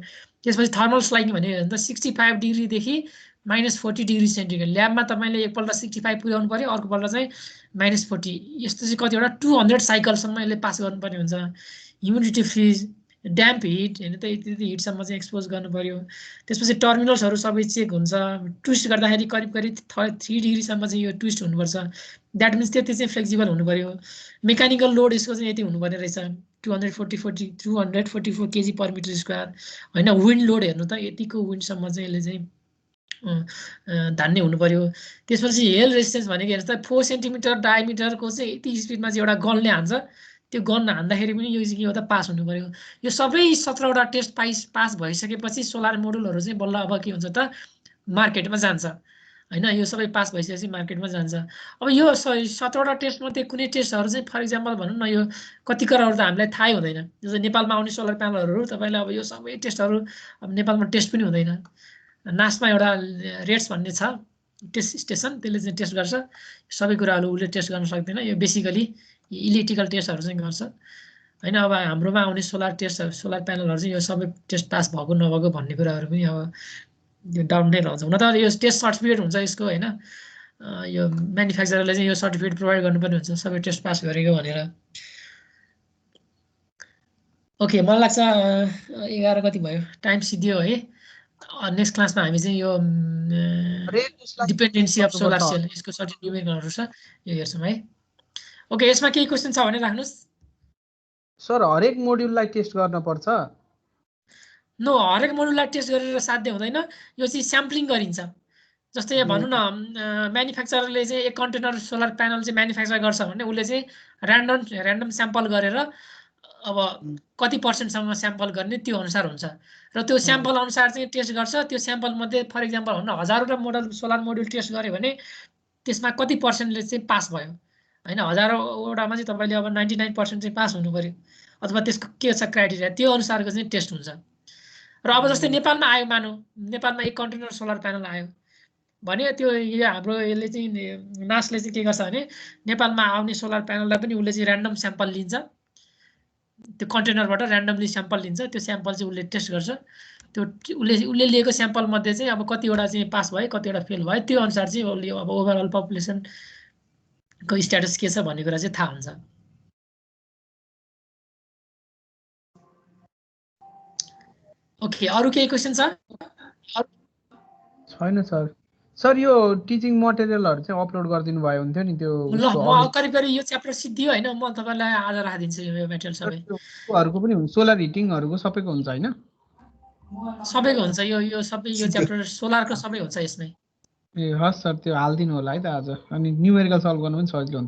B: त्यसपछि थर्मल स्लाइडिङ भनेको हेर्नु त 65 डिग्रीदेखि -40 डिग्री सेन्टिग्रेड। ल्याबमा तपाईँले एकपल्ट 65 पुर्याउनु पर्यो, अर्कोपल्ट चाहिँ -40। यस्तो चाहिँ कतिवटा 200 साइकलसम्म यसले पास गर्नुपर्ने हुन्छ। ह्युमिडिटी फ्रिज, ड्याम्प हिट हैन त, यति हिटसम्म चाहिँ एक्सपोज गर्नु पर्यो। त्यसपछि टर्मिनल्सहरू सबै चेक हुन्छ। ट्विस्ट गर्दाखेरि करिब 3 डिग्रीसम्म चाहिँ यो ट्विस्ट हुनुपर्छ। द्याट मिन्स त्यति चाहिँ फ्लेक्सिबल हुनु पर्यो। मेकानिकल लोड यसको चाहिँ यति हुनुपर्ने रहेछ, 244 केजी पर मिटर स्क्वायर हैन। विन्ड लोड हेर्नु त, यतिको विन्डसम्म चाहिँ यसले चाहिँ धान्ने हुनु पर्यो। त्यसपछि हेल रेजिस्टेन्स भनेको हेर्नुहोस् त, 4 सेन्टिमिटर डायमिटरको चाहिँ यति स्पिडमा चाहिँ एउटा गनले हान्छ, त्यो गन हान्दाखेरि पनि यो चाहिँ के हो त पास हुनु पर्यो। यो सबै 17वटा टेस्ट पास भइसकेपछि सोलर मोडलहरू चाहिँ बल्ल अब के हुन्छ त मार्केटमा जान्छ हैन। यो सबै पास भइसकेपछि मार्केटमा जान्छ। अब यो 17वटा टेस्टमध्ये कुनै टेस्टहरू चाहिँ फर इक्जाम्पल भनौँ न, यो कति करारहरू त हामीलाई थाहै हुँदैन। जस्तै नेपालमा आउने सोलर प्यानलहरू तपाईँले अब यो सबै टेस्टहरू अब नेपालमा टेस्ट पनि हुँदैन। नासमा एउटा रेट्स भन्ने छ टेस्ट स्टेसन, त्यसले चाहिँ टेस्ट गर्छ। सबै कुराहरू उसले टेस्ट गर्न सक्दैन, यो बेसिकली इलेक्ट्रिकल टेस्टहरू चाहिँ गर्छ हैन। अब हाम्रोमा आउने सोलर प्यानलहरू चाहिँ यो सबै टेस्ट पास भएको नभएको भन्ने कुराहरू पनि अब यो डाउट नै रहन्छ। हुन त यो टेस्ट सर्टिफिकेट हुन्छ यसको हैन, यो म्यानुफ्याक्चररले चाहिँ यो सर्टिफिकेट प्रोभाइड गर्नुपर्ने हुन्छ सबै टेस्ट पास गरेको भनेर। ओके, मलाई लाग्छ 11 कति भयो, टाइम सिद्धियो है। नेक्स्ट क्लासमा हामी चाहिँ यो डिपेन्डेन्सी अफ सोलर सेल, यसको सर्टेन न्युमेरिकलहरू छ, यो हेर्छौँ है। ओके, यसमा केही क्वेसन छ भने राख्नुहोस्।
D: सर हरेक मोड्युललाई टेस्ट गर्न पर्छ?
B: नो, हरेक मोड्युललाई टेस्ट गरेर साध्य हुँदैन, यो चाहिँ स्याम्पलिङ गरिन्छ। जस्तै यहाँ भनौँ न, म्यानुफ्याक्चररले चाहिँ एक कन्टेनर सोलर प्यानल चाहिँ म्यानुफ्याक्चर गर्छ भने उसले चाहिँ ऱ्यान्डम स्याम्पल गरेर अब कति % स्याम्पल गर्ने त्यो अनुसार हुन्छ। र त्यो स्याम्पल अनुसार चाहिँ टेस्ट गर्छ। त्यो स्याम्पल मध्ये फर इक्जाम्पल भनौँ न 1000वटा सोलर मोड्युल टेस्ट गर्यो भने त्यसमा कति % चाहिँ पास भयो हैन। 1000वटामा चाहिँ तपाईँले अब 99% चाहिँ पास हुनु पर्यो, अथवा त्यसको के छ क्राइटेरिया, त्यो अनुसारको चाहिँ टेस्ट हुन्छ। र अब जस्तै नेपालमा आयो, मानौँ नेपालमा एक कन्टेनर सोलर प्यानल आयो भने त्यो यो हाम्रो यसले चाहिँ नासले चाहिँ के गर्छ भने नेपालमा आउने सोलर प्यानललाई पनि उसले चाहिँ ऱ्यान्डम स्याम्पल लिन्छ, त्यो कन्टेनरबाट ऱ्यान्डमली स्याम्पल लिन्छ। त्यो स्याम्पल चाहिँ उसले टेस्ट गर्छ। त्यो उसले लिएको स्याम्पल मध्ये चाहिँ अब कतिवटा चाहिँ पास भयो, कतिवटा फेल भयो, त्यो अनुसार चाहिँ उसले अब ओभरअल पपुलेसनको स्ट्याटस के छ भन्ने कुरा चाहिँ थाहा हुन्छ। ओके, अरू केही क्वेसन छ?
D: छैन सर। सर यो टिचिङ मटेरियलहरू चाहिँ अपलोड गरिदिनु भयो हुन्थ्यो नि त्यो।
B: ल, म करिब यो च्याप्टर सिद्धियो हैन, म तपाईलाई आज राखिदिन्छु यो मेटेरियल सबै।
D: हरूको पनि हुन्छ, सोलर हिटिङहरूको सबैको हुन्छ हैन?
B: सबैको हुन्छ, यो सबै यो च्याप्टर सोलरको सबै हुन्छ यसमै।
D: ए हस् सर, त्यो हालिदिनु होला है त आज। अनि न्युमेरिकल सल्भ गर्नु पनि सजिलो हुन्छ।